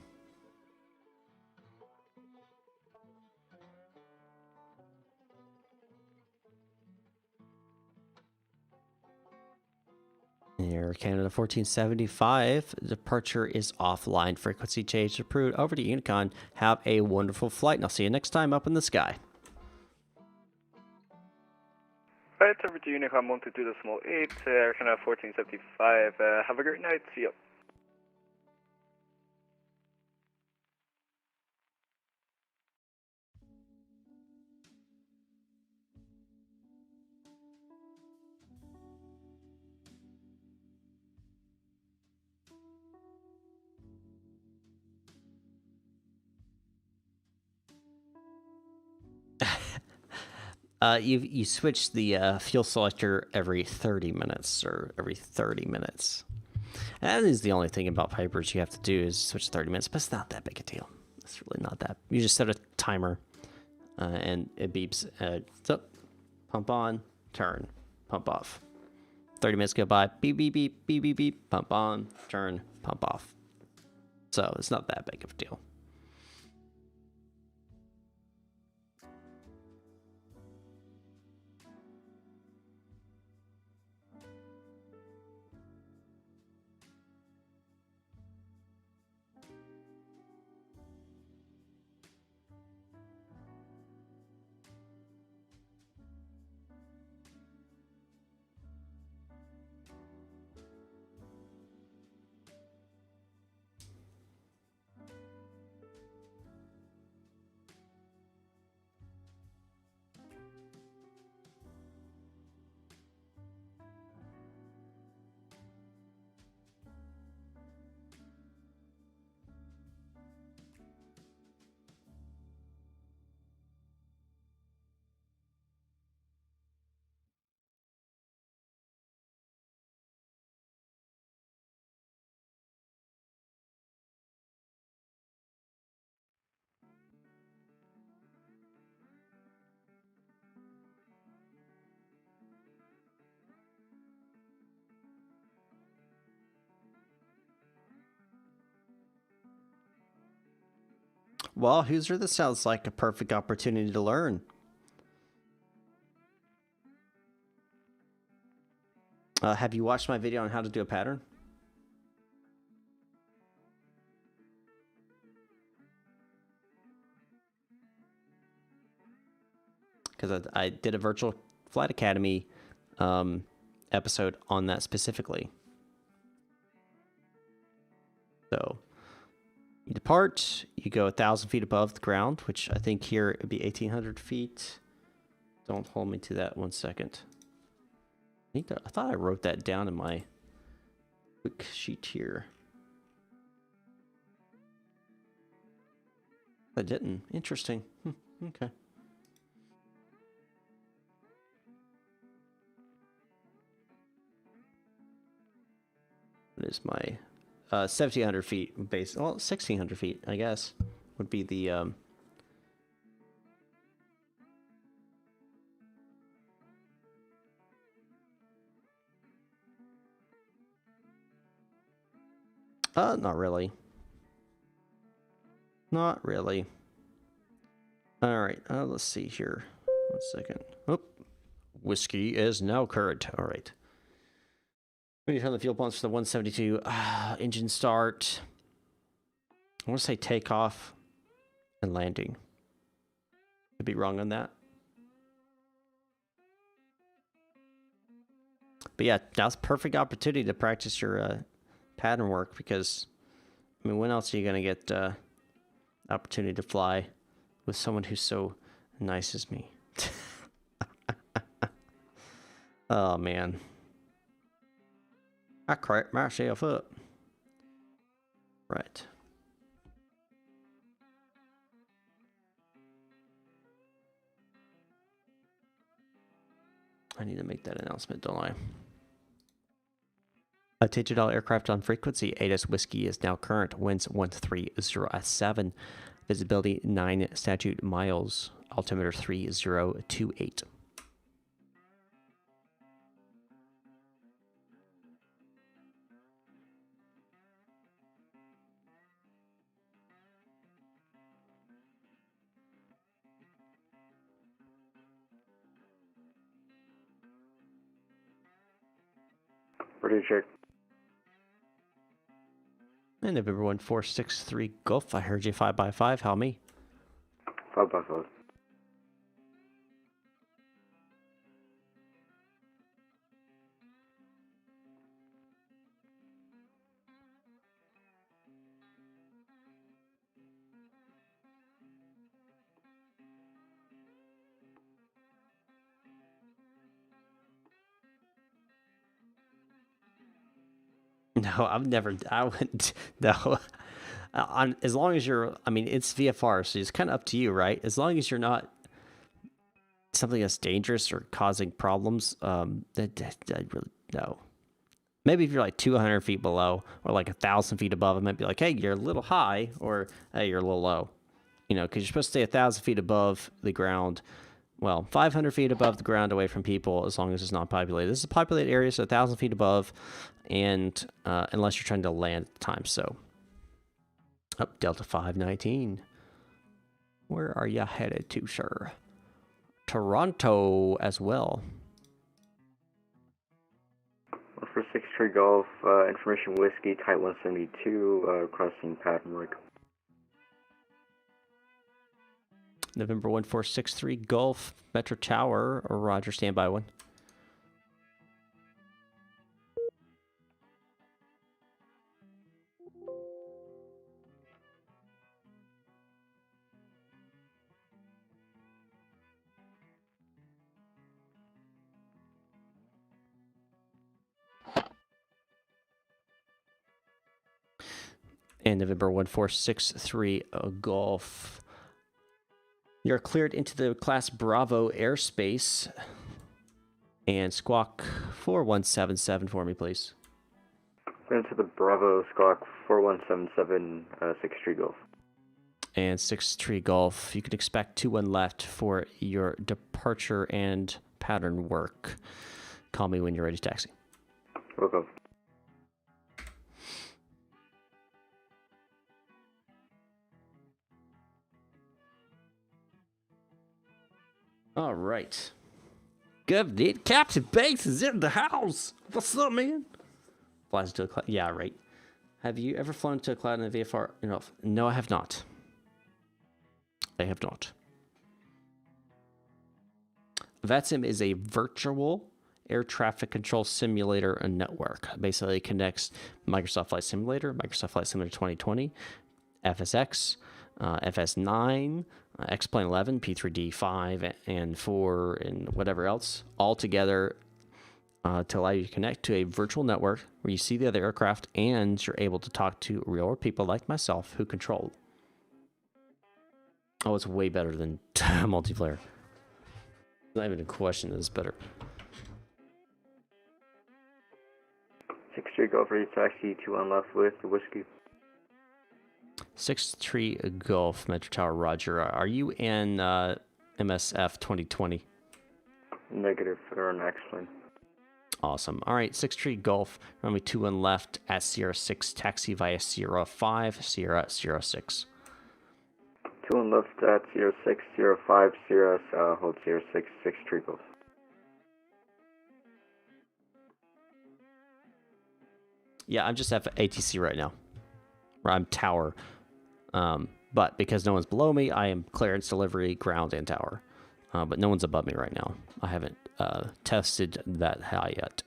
Air Canada 1475, departure is offline, frequency change approved. Over to Unicon. Have a wonderful flight, and I'll see you next time up in the sky. Right, over to Unicon 122.8, Air Canada 1475. Have a great night. See you. You switch the fuel selector every 30 minutes or every 30 minutes. That is the only thing about Pipers you have to do is switch 30 minutes, but it's not that big a deal. It's really not that. You just set a timer, and it beeps. So, pump on, turn, pump off. 30 minutes go by, beep, beep, beep, beep, beep, beep, pump on, turn, pump off. So it's not that big of a deal. Well, Hoosier, this sounds like a perfect opportunity to learn. Have you watched my video on how to do a pattern? Because I did a virtual flight academy episode on that specifically. So You depart, you go 1,000 feet above the ground, which I think here it would be 1,800 feet. Don't hold me to that 1 second. I thought I wrote that down in my quick sheet here. I didn't. Interesting. Okay. What is my 1,700 feet base? Well, 1,600 feet, I guess, would be the not really. Not really. All right, let's see here. 1 second. Oh, whiskey is now current. All right. When you turn the fuel pumps for the 172 engine start, I want to say takeoff and landing. Could be wrong on that. But yeah, that's a perfect opportunity to practice your pattern work because, I mean, when else are you going to get opportunity to fly with someone who's so nice as me? Oh, man. I cracked myself up. Right. I need to make that announcement, don't I? A digital aircraft on frequency. ATC Whiskey is now current. Winds 130 Visibility 9 statute miles. Altimeter 3028. Ready to check. And November 1463 Gulf. I heard you 5x5. How me? 5x5. No, I wouldn't. No. As long as you're, I mean, it's VFR, so it's kind of up to you, right? As long as you're not something that's dangerous or causing problems, I really, no. Maybe if you're like 200 feet below or like 1,000 feet above, it might be like, hey, you're a little high, or hey, you're a little low. You know, because you're supposed to stay 1,000 feet above the ground. Well, 500 feet above the ground away from people, as long as it's not populated. This is a populated area, so 1,000 feet above, and unless you're trying to land at the time. So, up Delta 519. Where are you headed to, sir? Toronto as well. For 6 Tree Golf, information whiskey, type 172, crossing pattern work. November 1463 Gulf, Metro Tower, or Roger, standby 1. And November 1463 Gulf. You're cleared into the Class Bravo airspace. And squawk 4177 for me, please. Into the Bravo, squawk 4177, 6 Tree Golf. And 6 Tree Golf. You can expect 21 left for your departure and pattern work. Call me when you're ready to taxi. Welcome. All right. Good. Captain Banks is in the house. What's up, man? Flies into a cloud. Yeah, right. Have you ever flown into a cloud in a VFR? No, I have not. I have not. VATSIM is a virtual air traffic control simulator and network. Basically, it connects Microsoft Flight Simulator, Microsoft Flight Simulator 2020, FSX, FS9, X-Plane 11, P3D 5, and 4, and whatever else, all together to allow you to connect to a virtual network where you see the other aircraft and you're able to talk to real people like myself who control. Oh, it's way better than multiplayer. Not even a question that it's better. 6-3 Golf ready taxi 21 left with the whiskey. 6-3 Golf, Metro Tower, Roger. Are you in MSF 2020? Negative, or an X-plane. Awesome. All right, 6-3 Golf, runway 21 left at Sierra 6, taxi via Sierra 5, Sierra 06. 21 left at Sierra 6, Sierra 5, Sierra, hold Sierra 6, 6-3 Golf. Yeah, I'm just at ATC right now, where I'm tower. But because no one's below me, I am clearance, delivery, ground, and tower. But no one's above me right now. I haven't tested that high yet.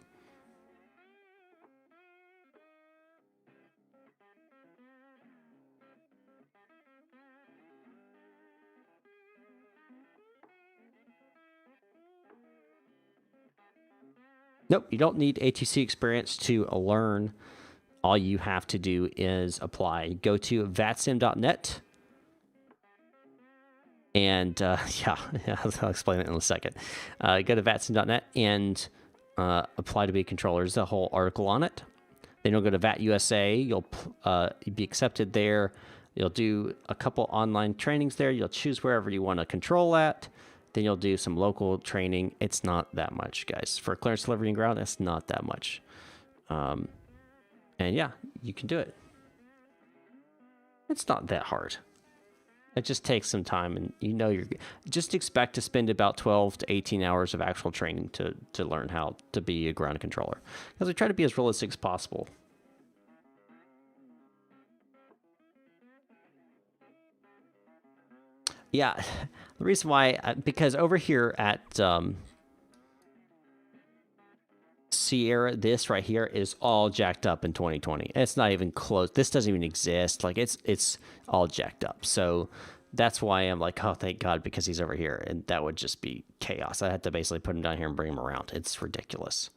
Nope, you don't need ATC experience to learn. All you have to do is apply. Go to VATSIM.net. And yeah, I'll explain it in a second. Go to VATSIM.net and apply to be a controller. There's a whole article on it. Then you'll go to VAT USA. You'll be accepted there. You'll do a couple online trainings there. You'll choose wherever you want to control at. Then you'll do some local training. It's not that much, guys. For clearance, delivery, and ground, it's not that much. And yeah, you can do it. It's not that hard. It just takes some time, and you're just expect to spend about 12 to 18 hours of actual training to learn how to be a ground controller. Because we try to be as realistic as possible. Yeah, the reason why, because over here at Sierra, this right here is all jacked up in 2020. It's not even close. This doesn't even exist. Like it's all jacked up. So that's why I'm like, oh, thank God, because he's over here, and that would just be chaos. I had to basically put him down here and bring him around. It's ridiculous.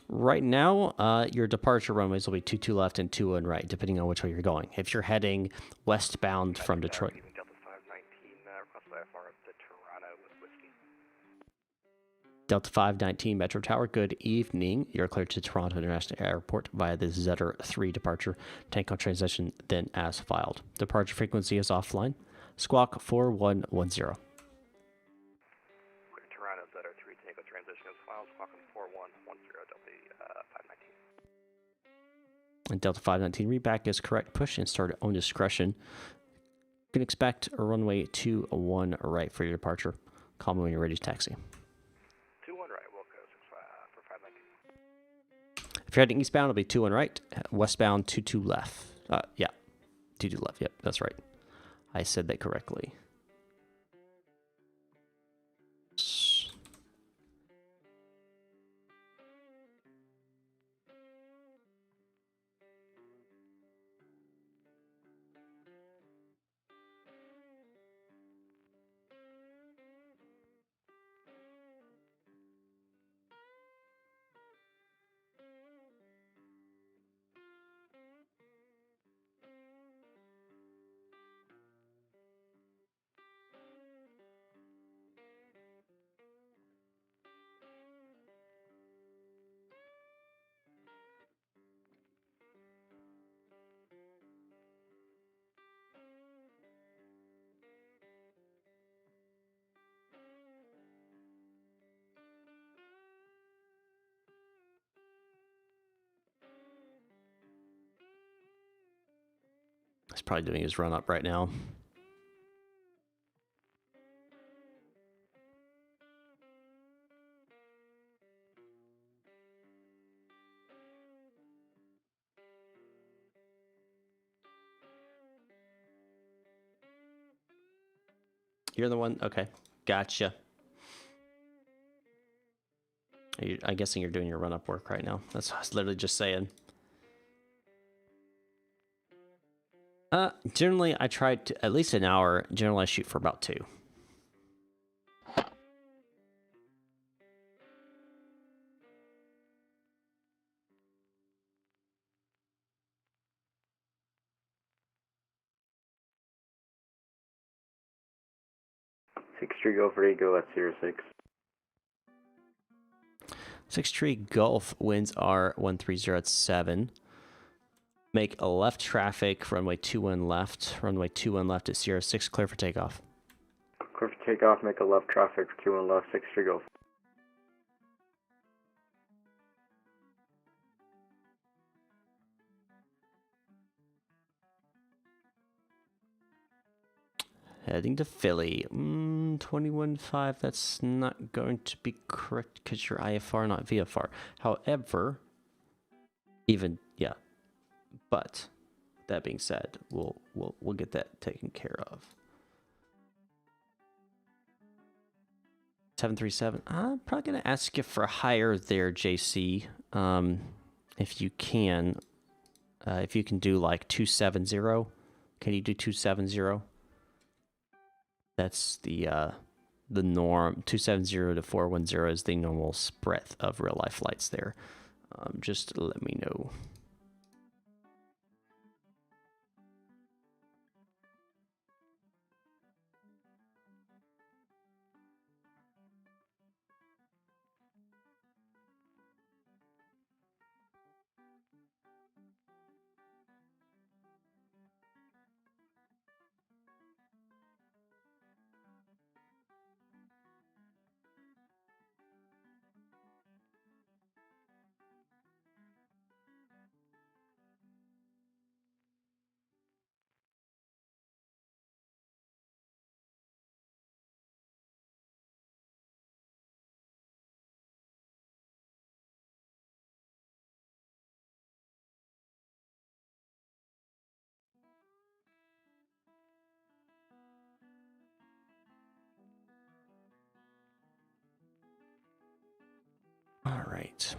Right now, your departure runways will be 22 left and 21 right, depending on which way you're going. If you're heading westbound from Detroit. Delta 519 Metro Tower, good evening. You're cleared to Toronto International Airport via the Zetter 3 departure. Tank on transition, then as filed. Departure frequency is offline. Squawk 4110. And Delta 519 readback is correct. Push and start at own discretion. You can expect a runway 21 right for your departure. Call me when you're ready to taxi. 21 right, Wilco, for 519. If you're heading eastbound, it'll be 21 right. Westbound, 22 left. Yeah, 22 left. Yep, that's right. I said that correctly. He's probably doing his run up right now. You're the one? Okay. Gotcha. I'm guessing you're doing your run-up work right now. That's what I was literally just saying. Generally, I try to, at least an hour. Generally, I shoot for about 2. Six tree go for Eagle at 06. 6 Tree Gulf, winds are 130 at 7. Make a left traffic, runway 21 left. Runway 21 left at 06, clear for takeoff. Clear for takeoff, make a left traffic, 21 left, 6 tree Golf. Heading to Philly. 21.5, that's not going to be correct because you're IFR, not VFR. However, yeah. But that being said, we'll get that taken care of. 737. I'm probably gonna ask you for higher there, JC. If you can do like 270. Can you do 270? That's the norm. 270 to 410 is the normal breadth of real life flights there. Just let me know. All right.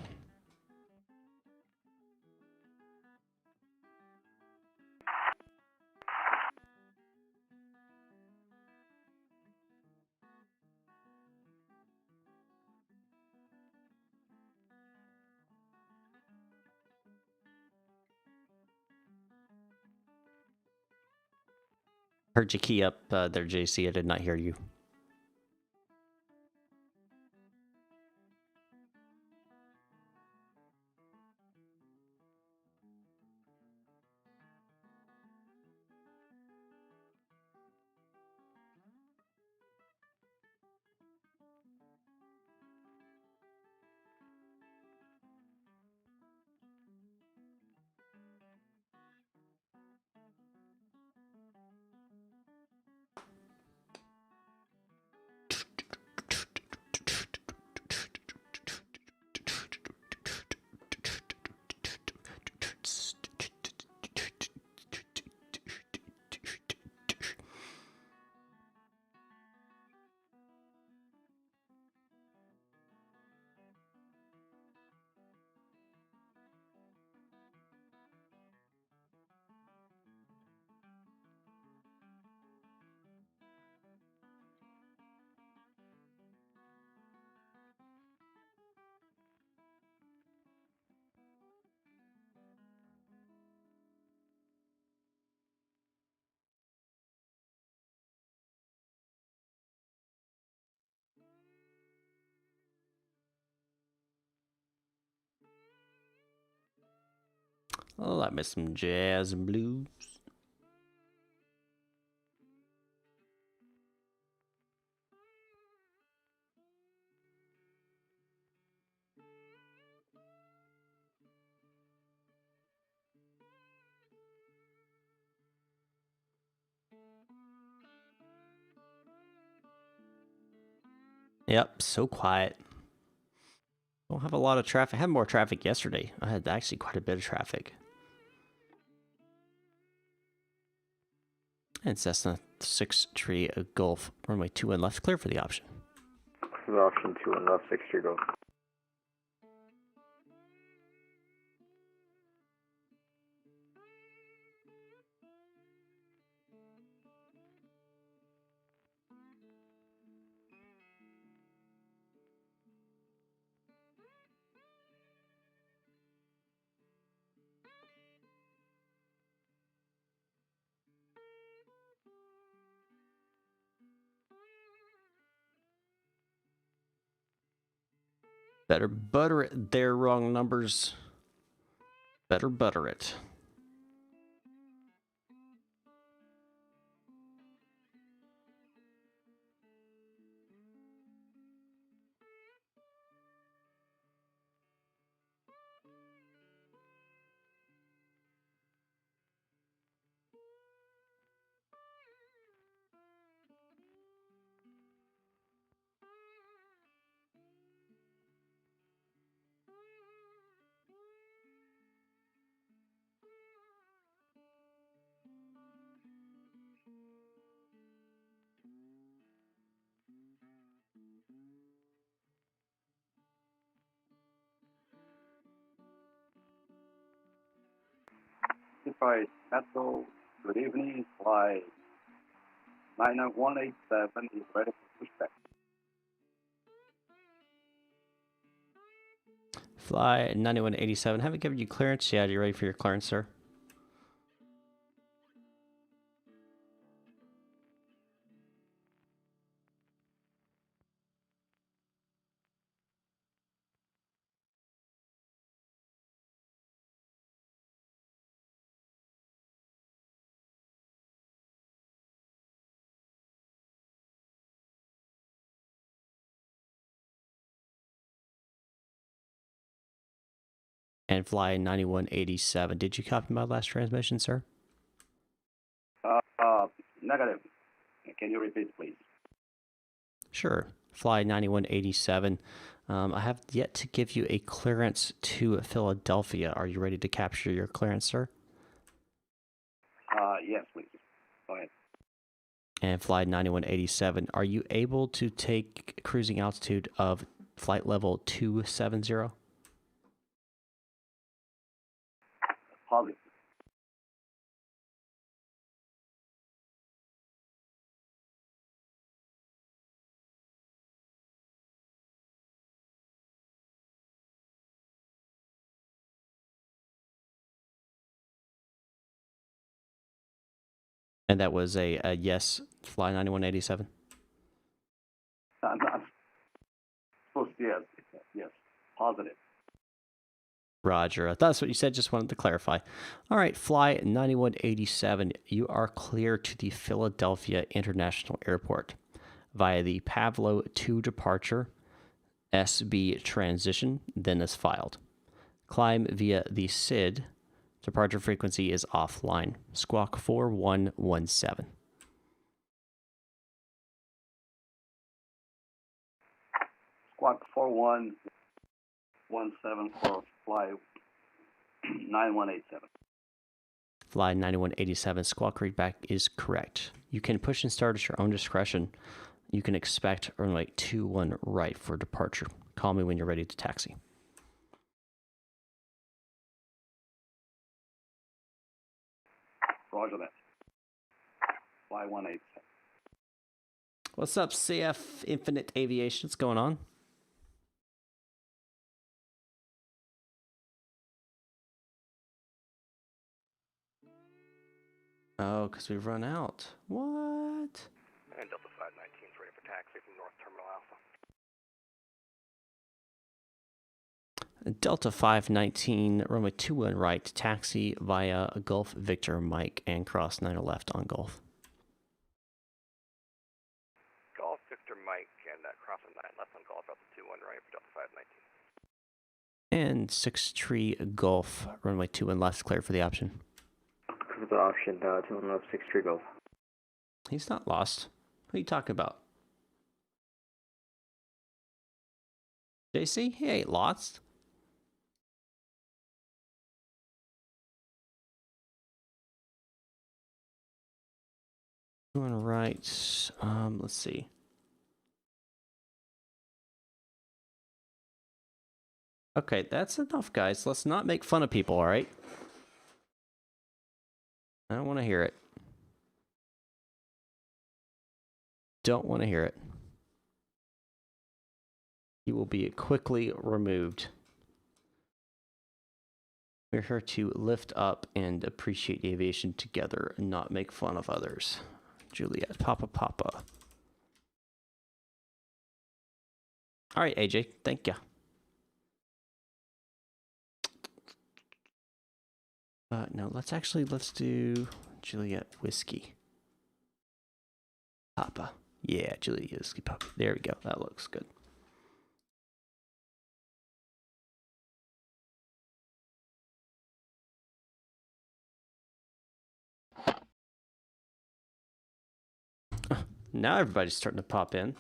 Heard you key up there, JC. I did not hear you. Oh, I miss some jazz and blues. Yep, so quiet. Don't have a lot of traffic. I had more traffic yesterday. I had actually quite a bit of traffic. And Cessna 6 Tree Golf, runway 21 left, clear for the option. For the option 2 and left, 6 tree golf. Better butter it there, wrong numbers. Better butter it. Detroit Metro, good evening. Flight 99187 is ready for pushback. Fly 9187. Haven't given you clearance yet. Are you ready for your clearance, sir? And fly 9187. Did you copy my last transmission, sir? Negative. Can you repeat, please? Sure. Fly 9187. I have yet to give you a clearance to Philadelphia. Are you ready to capture your clearance, sir? Yes, please. Go ahead. And fly 9187. Are you able to take cruising altitude of flight level 270? Positive. And that was a yes, fly 9187? Not supposed to, yes. Yes. Positive. Roger. I thought that's what you said. Just wanted to clarify. All right, fly 9187. You are clear to the Philadelphia International Airport via the Pavlo 2 departure, SB transition, then is filed. Climb via the SID. Departure frequency is offline. Squawk 4117. Squawk 4117 for fly 9187. Fly 9187. Squawk readback is correct. You can push and start at your own discretion. You can expect runway 21 right for departure. Call me when you're ready to taxi. Roger that. Fly 187. What's up, CF Infinite Aviation? What's going on? Oh, because we've run out. What? And Delta 519 is ready for taxi from North Terminal Alpha. Delta 519, runway 21 right, taxi via Gulf Victor Mike and cross 90 left on Gulf. Golf Victor Mike and cross 9 left on Golf Delta 21 right for Delta 519. And 6 Tree Gulf, runway 21 left, clear for the option. For the option 2 and left, 6 tree golf. He's not lost. What are you talking about? JC? He ain't lost. Going right. Let's see. Okay, that's enough, guys. Let's not make fun of people, all right? I don't want to hear it. Don't want to hear it. He will be quickly removed. We're here to lift up and appreciate aviation together and not make fun of others. Juliet, Papa, Papa. All right, AJ, thank you. No, let's do Juliet Whiskey. Papa. Yeah, Juliet Whiskey Papa. There we go. That looks good. Now everybody's starting to pop in.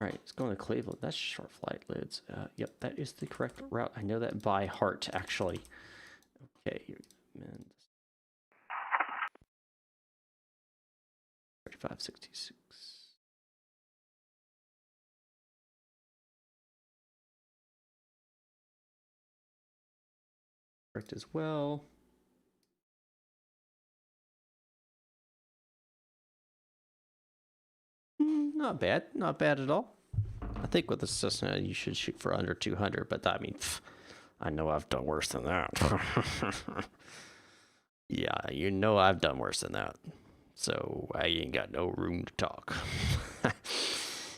All right, it's going to Cleveland. That's short flight lids. Yep, that is the correct route. I know that by heart, actually. Okay, 3566. Correct as well. Not bad. Not bad at all. I think with the Cessna, you should shoot for under 200, but I mean, I know I've done worse than that. Yeah, you know I've done worse than that. So I ain't got no room to talk.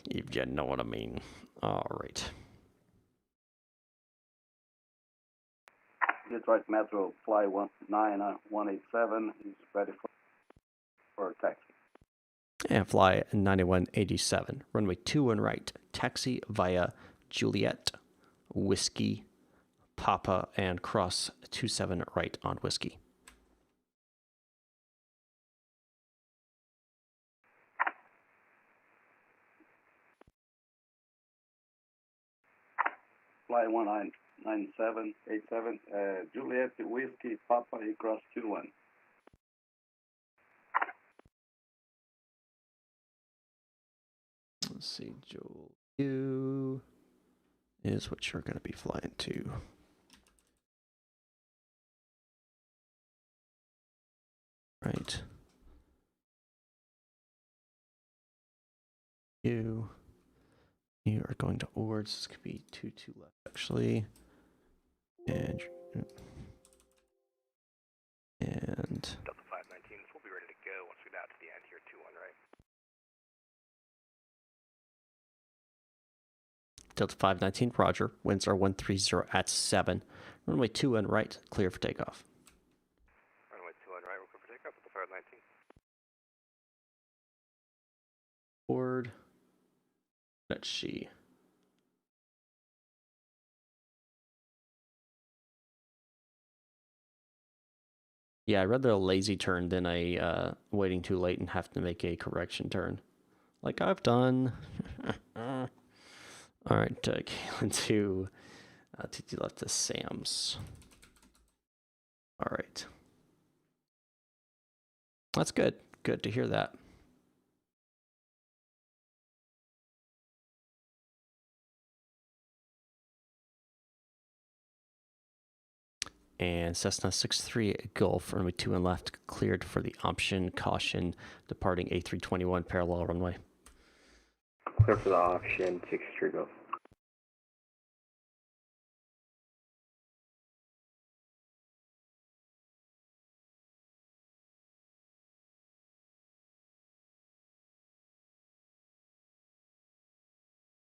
If you know what I mean. All right. Detroit Metro Fly 9187 is ready for taxi. And fly 9187. Runway 21 right. Taxi via Juliet, Whiskey, Papa, and cross 27 right on Whiskey. Fly 199787, Juliet Whiskey Papa cross 21. Let's see, Joel. You is what you're going to be flying to. Right. You are going to Ords. This could be 2 left, actually. And Delta 519, we'll be ready to go once we get out to the end here, 21 right. Delta 519, Roger. Winds are 130 at 7. Runway 21 right, clear for takeoff. Runway 21 right, we're clear for takeoff, Delta 519. Board. Let's see. Yeah, I'd rather a lazy turn than a waiting too late and have to make a correction turn. Like I've done. All right, Kalen to TT left to Sam's. All right. That's good. Good to hear that. And Cessna 63 Gulf, runway 21 left, cleared for the option, caution, departing A321 parallel runway. Clear for the option, 63 Gulf.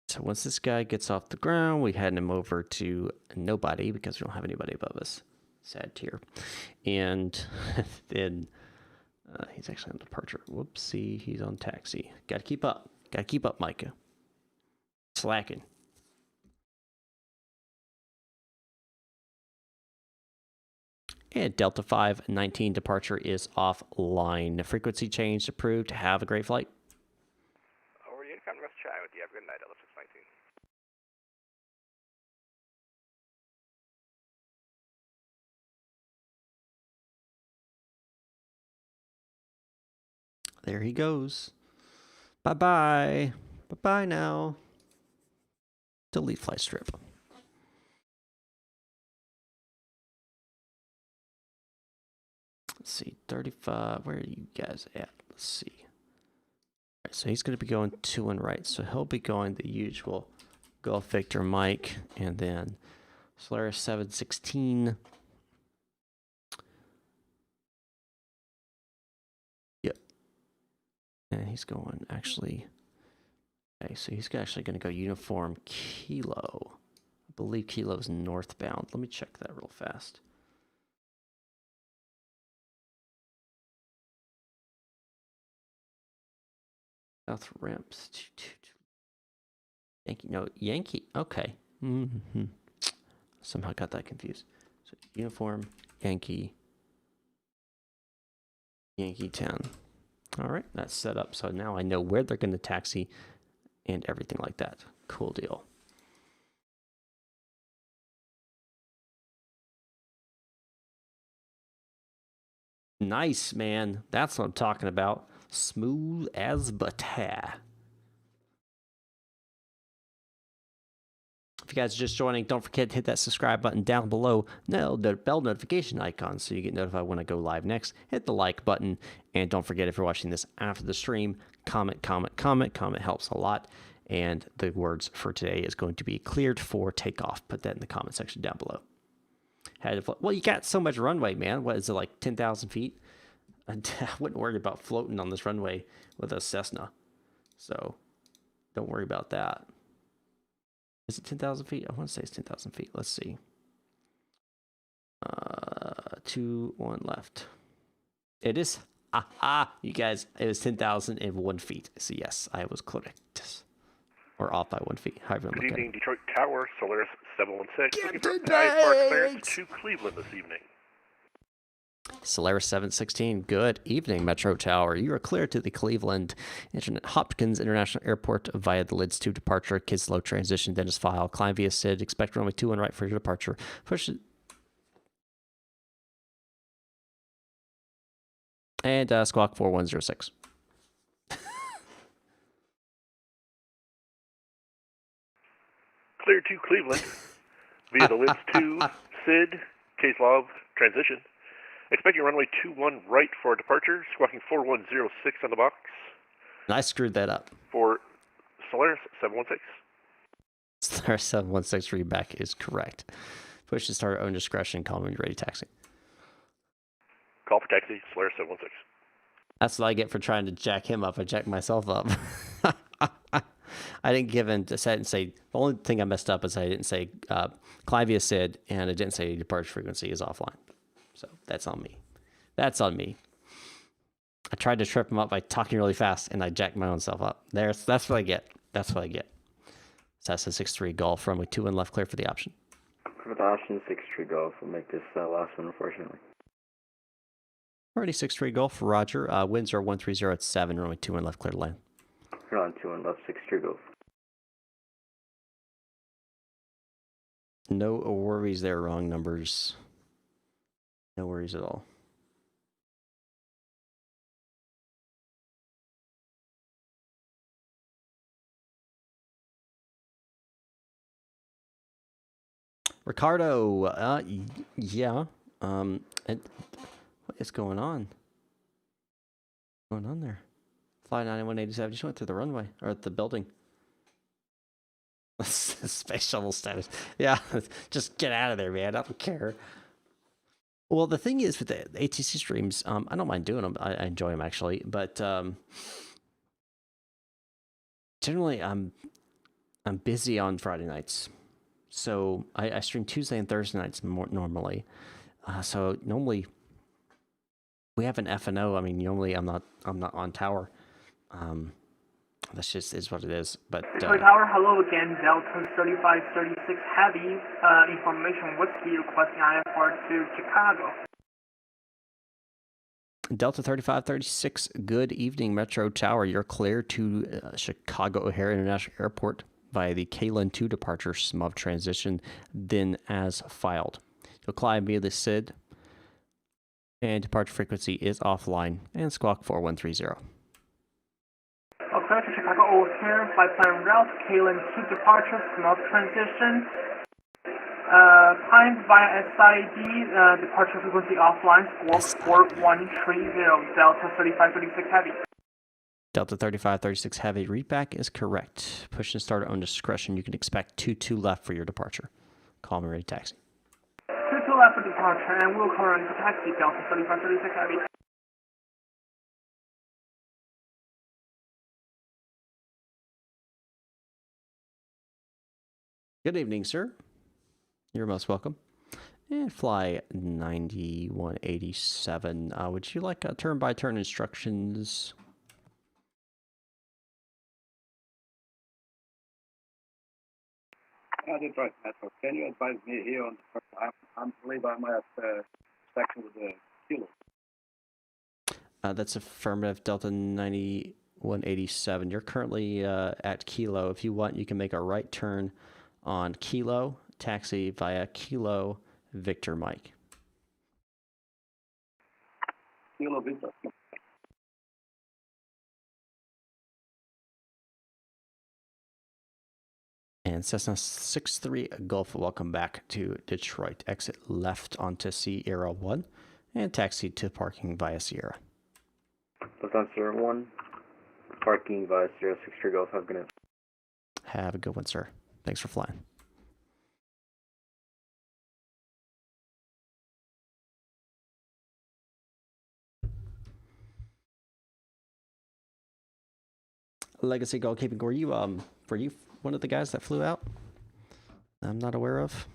So once this guy gets off the ground, we hand him over to nobody because we don't have anybody above us. Sad tier. And then he's actually on departure. Whoopsie, he's on taxi. Gotta keep up. Gotta keep up, Micah. Slacking. And Delta 519 departure is offline. Frequency change approved. Have a great flight. Over to Unicom, rest chatting with you. Have a good night, Delta 619. There he goes. Bye-bye. Bye-bye now. Delete flight strip. Let's see, 35. Where are you guys at? Let's see. All right, so he's going to be going to and right. So he'll be going the usual Golf Victor Mike, and then Solaris 716. Yep. And he's going actually. Okay, so he's actually going to go uniform Kilo. I believe Kilo's northbound. Let me check that real fast. South ramps. Yankee. No, Yankee. Okay. Mm-hmm. Somehow got that confused. So uniform Yankee. Yankee 10. All right, that's set up. So now I know where they're going to taxi and everything like that. Cool deal. Nice, man. That's what I'm talking about. Smooth as butter. If you guys are just joining, don't forget to hit that subscribe button down below. No, the bell notification icon so you get notified when I go live next. Hit the like button. And don't forget, if you're watching this after the stream, comment. Comment helps a lot. And the words for today is going to be cleared for takeoff. Put that in the comment section down below. Well, you got so much runway, man. What is it, like 10,000 feet? I wouldn't worry about floating on this runway with a Cessna. So don't worry about that. Is it 10,000 feet? I want to say it's 10,000 feet. Let's see. 2, 1 left. It is. You guys, it was 10,001 feet. So yes, I was correct. Or off by 1 feet. However you Good look at evening, it. Detroit Tower, Solaris 716. Looking for Captain IFR clearance Banks! to Cleveland this evening. Solaris 716, good evening, Metro Tower. You are clear to the Cleveland Hopkins International Airport via the LIDS 2 departure, Kids Low transition, Dennis File, climb via SID, expect runway 2 and right for your departure. Push it. And squawk 4106. Clear to Cleveland via the LIDS 2, SID, Case Law transition. Expecting runway 21 right for departure, squawking 4106 on the box. And I screwed that up. For Solaris 716. Solaris 716 readback is correct. Push to start at own discretion, call when you're ready, taxi. Call for taxi, Solaris 716. That's what I get for trying to jack him up. I jacked myself up. I didn't give in. I didn't say. The only thing I messed up is I didn't say climb via SID, and I didn't say departure frequency is offline. So that's on me. That's on me. I tried to trip him up by talking really fast, and I jacked my own self up. That's what I get. That's what I get. Cessna 63 Golf, runway 2 and left clear for the option. For the option 63 Golf, we'll make this last one, unfortunately. Already 63 Golf, Roger. Winds are 130 at 7, runway 2 and left clear to land. You're on 2 and left 63 Golf. No worries there, wrong numbers. No worries at all. Ricardo, yeah. And what is going on? What's going on there? Fly 9187 just went through the runway, or at the building. Space shuttle status. Yeah, just get out of there, man. I don't care. Well, the thing is with the ATC streams, I don't mind doing them. I enjoy them actually, but generally I'm busy on Friday nights, so I stream Tuesday and Thursday nights more normally. So normally we have an F&O. I mean, normally I'm not on tower. That's just is what it is. But Detroit Tower, hello again. Delta 3536 Heavy. Information Whiskey requesting IFR to Chicago. Delta 3536, good evening, Metro Tower. You're clear to Chicago O'Hare International Airport via the KLIN 2 departure SMUV transition, then as filed. You'll climb via the SID, and departure frequency is offline, and squawk 4130. clear to Chicago O'Hare, flight plan route, KLM 2 departure, smooth transition. Climb via SID, departure frequency offline, squawk 4130, Delta 3536 Heavy. Delta 3536 Heavy, readback is correct. Push and start at own discretion. You can expect 22 left for your departure. Call me ready taxi. 22 left for departure, and we'll call ready for taxi, Delta 3536 Heavy. Good evening, sir. You're most welcome. And fly 9187. Would you like turn-by-turn instructions? Detroit Metro. Can you advise me here on the I believe I'm at section with the kilo. That's affirmative, Delta 9187. You're currently at Kilo. If you want, you can make a right turn on Kilo, taxi via Kilo Victor Mike. Kilo Victor. And Cessna 63 Golf, welcome back to Detroit. Exit left onto Sierra 1 and taxi to parking via Sierra. Lufthansa Sierra 1, parking via Sierra 63 Golf. Have a good night. Have a good one, sir. Thanks for flying. Legacy goalkeeping. Were you one of the guys that flew out? I'm not aware of.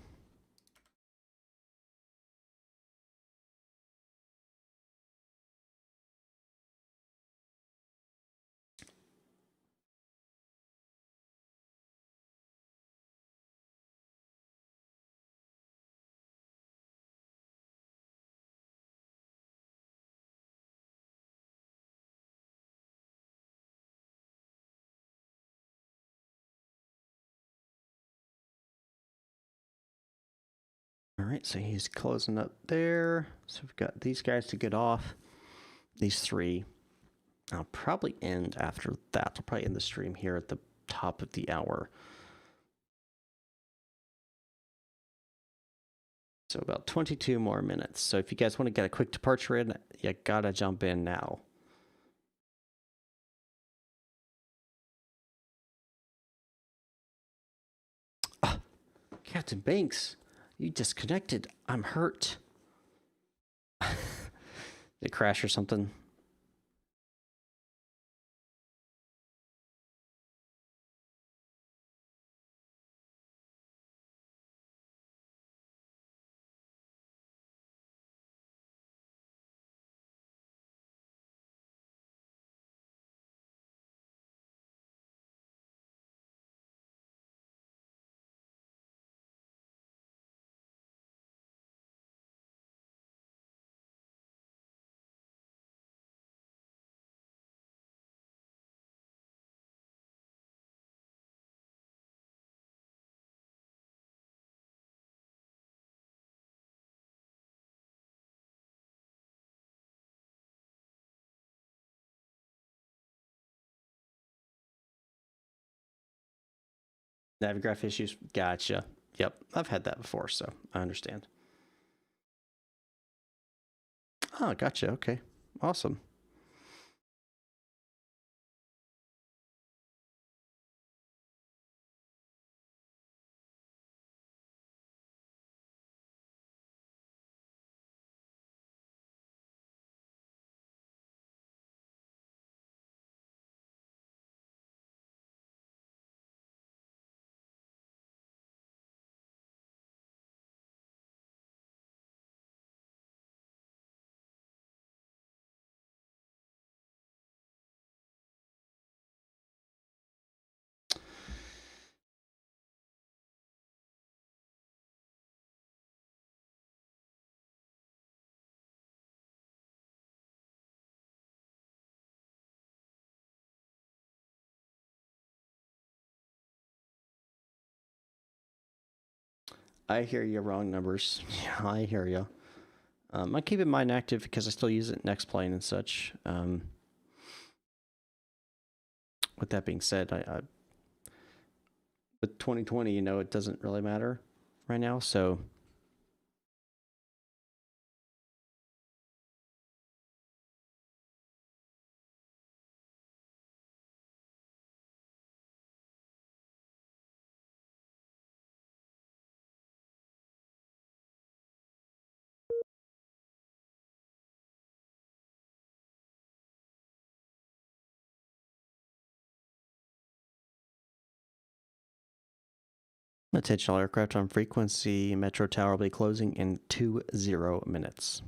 All right, so he's closing up there. So we've got these guys to get off. These three. I'll probably end after that. I'll probably end the stream here at the top of the hour. So about 22 more minutes. So if you guys want to get a quick departure in, you gotta jump in now. Captain Banks, you disconnected. I'm hurt. Did it crash or something? Navigraph issues. Gotcha. Yep, I've had that before, so I understand. Oh, gotcha. Okay, awesome. I hear you. Wrong numbers. Yeah, I hear you. I keep in mind active because I still use it in X-Plane and such. with that being said, I with 2020, you know, it doesn't really matter right now. So attention all aircraft on frequency. Metro Tower will be closing in 20 minutes.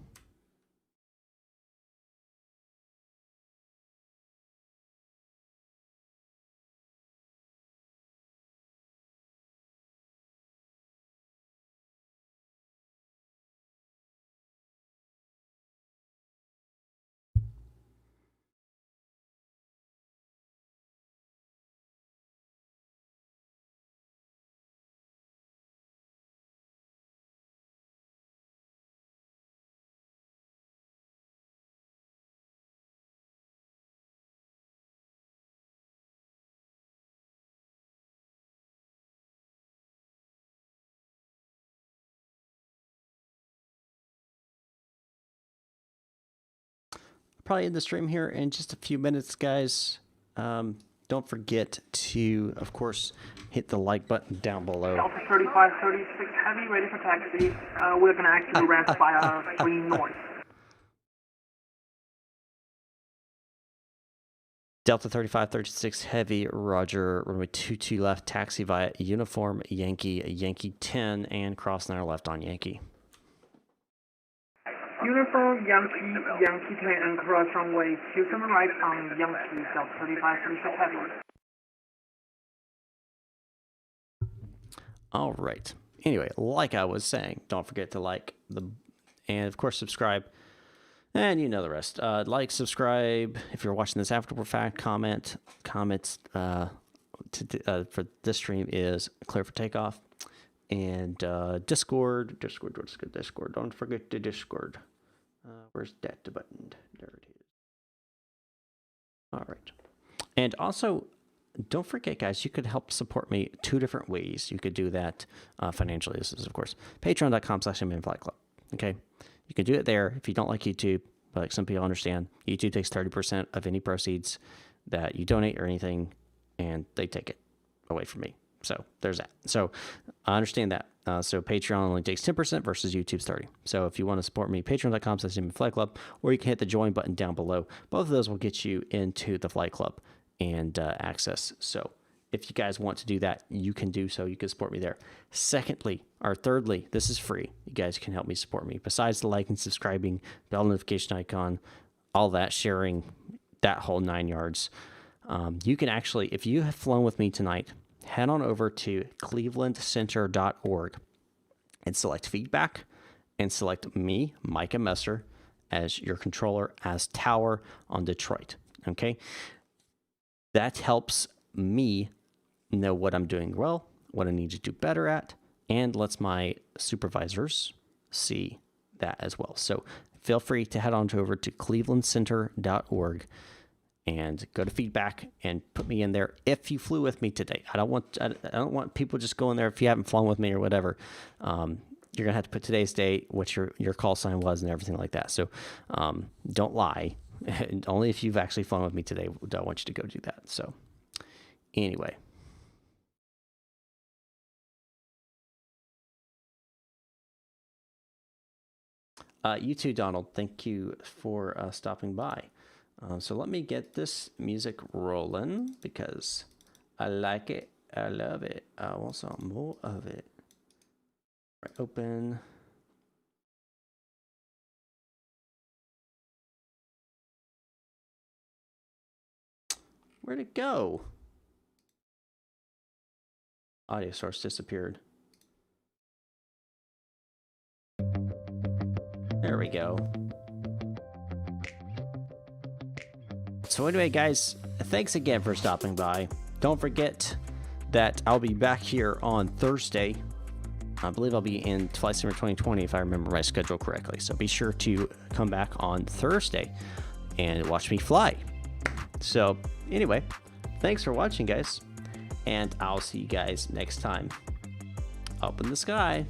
Probably end the stream here in just a few minutes, guys. Don't forget to, of course, hit the like button down below. Delta 3536 Heavy, ready for taxi. We're going to actively ramp via 3 north. Delta 3536 Heavy, roger, runway 22 left, taxi via Uniform Yankee, Yankee 10, and cross 9 left on Yankee. Uniform Yankee, Yankee 10, and cross runway 27 right on Yankee, Delta 3536 Heavy. All right. Anyway, like I was saying, don't forget to like and of course subscribe, and you know the rest. Like, subscribe if you're watching this after the fact. Comments for this stream is clear for takeoff, and Discord. Don't forget the Discord. Where's that button? There it is. All right, and also, don't forget, guys, you could help support me 2 different ways. You could do that financially. This is, of course, patreon.com/MinFlightClub. Okay? You can do it there if you don't like YouTube. But like some people understand, YouTube takes 30% of any proceeds that you donate or anything, and they take it away from me. So there's that. So I understand that. So Patreon only takes 10% versus YouTube's 30%. So if you want to support me, patreon.com/MinFlightClub, or you can hit the join button down below. Both of those will get you into the flight club and access. So if you guys want to do that, you can do so. You can support me there. Thirdly, this is free. You guys can help me support me. Besides the liking, subscribing, bell notification icon, all that, sharing, that whole 9 yards. You can actually, if you have flown with me tonight, head on over to clevelandcenter.org and select feedback and select me, Micah Messer, as your controller as tower on Detroit. Okay? That helps me know what I'm doing well, what I need to do better at, and lets my supervisors see that as well. So feel free to head on over to clevelandcenter.org and go to feedback and put me in there if you flew with me today. I don't want people just going there if you haven't flown with me or whatever. You're gonna have to put today's date, what your call sign was, and everything like that. So don't lie. Only if you've actually flown with me today, I want you to go do that. So anyway. You too, Donald. Thank you for stopping by. So let me get this music rolling because I like it. I love it. I want some more of it. Right, open. Where'd it go? Audio source disappeared. There we go. So anyway, guys, thanks again for stopping by. Don't forget that I'll be back here on Thursday. I believe I'll be in Flight Simulator 2020 if I remember my schedule correctly. So be sure to come back on Thursday and watch me fly. So anyway, thanks for watching, guys, and I'll see you guys next time. Up in the sky.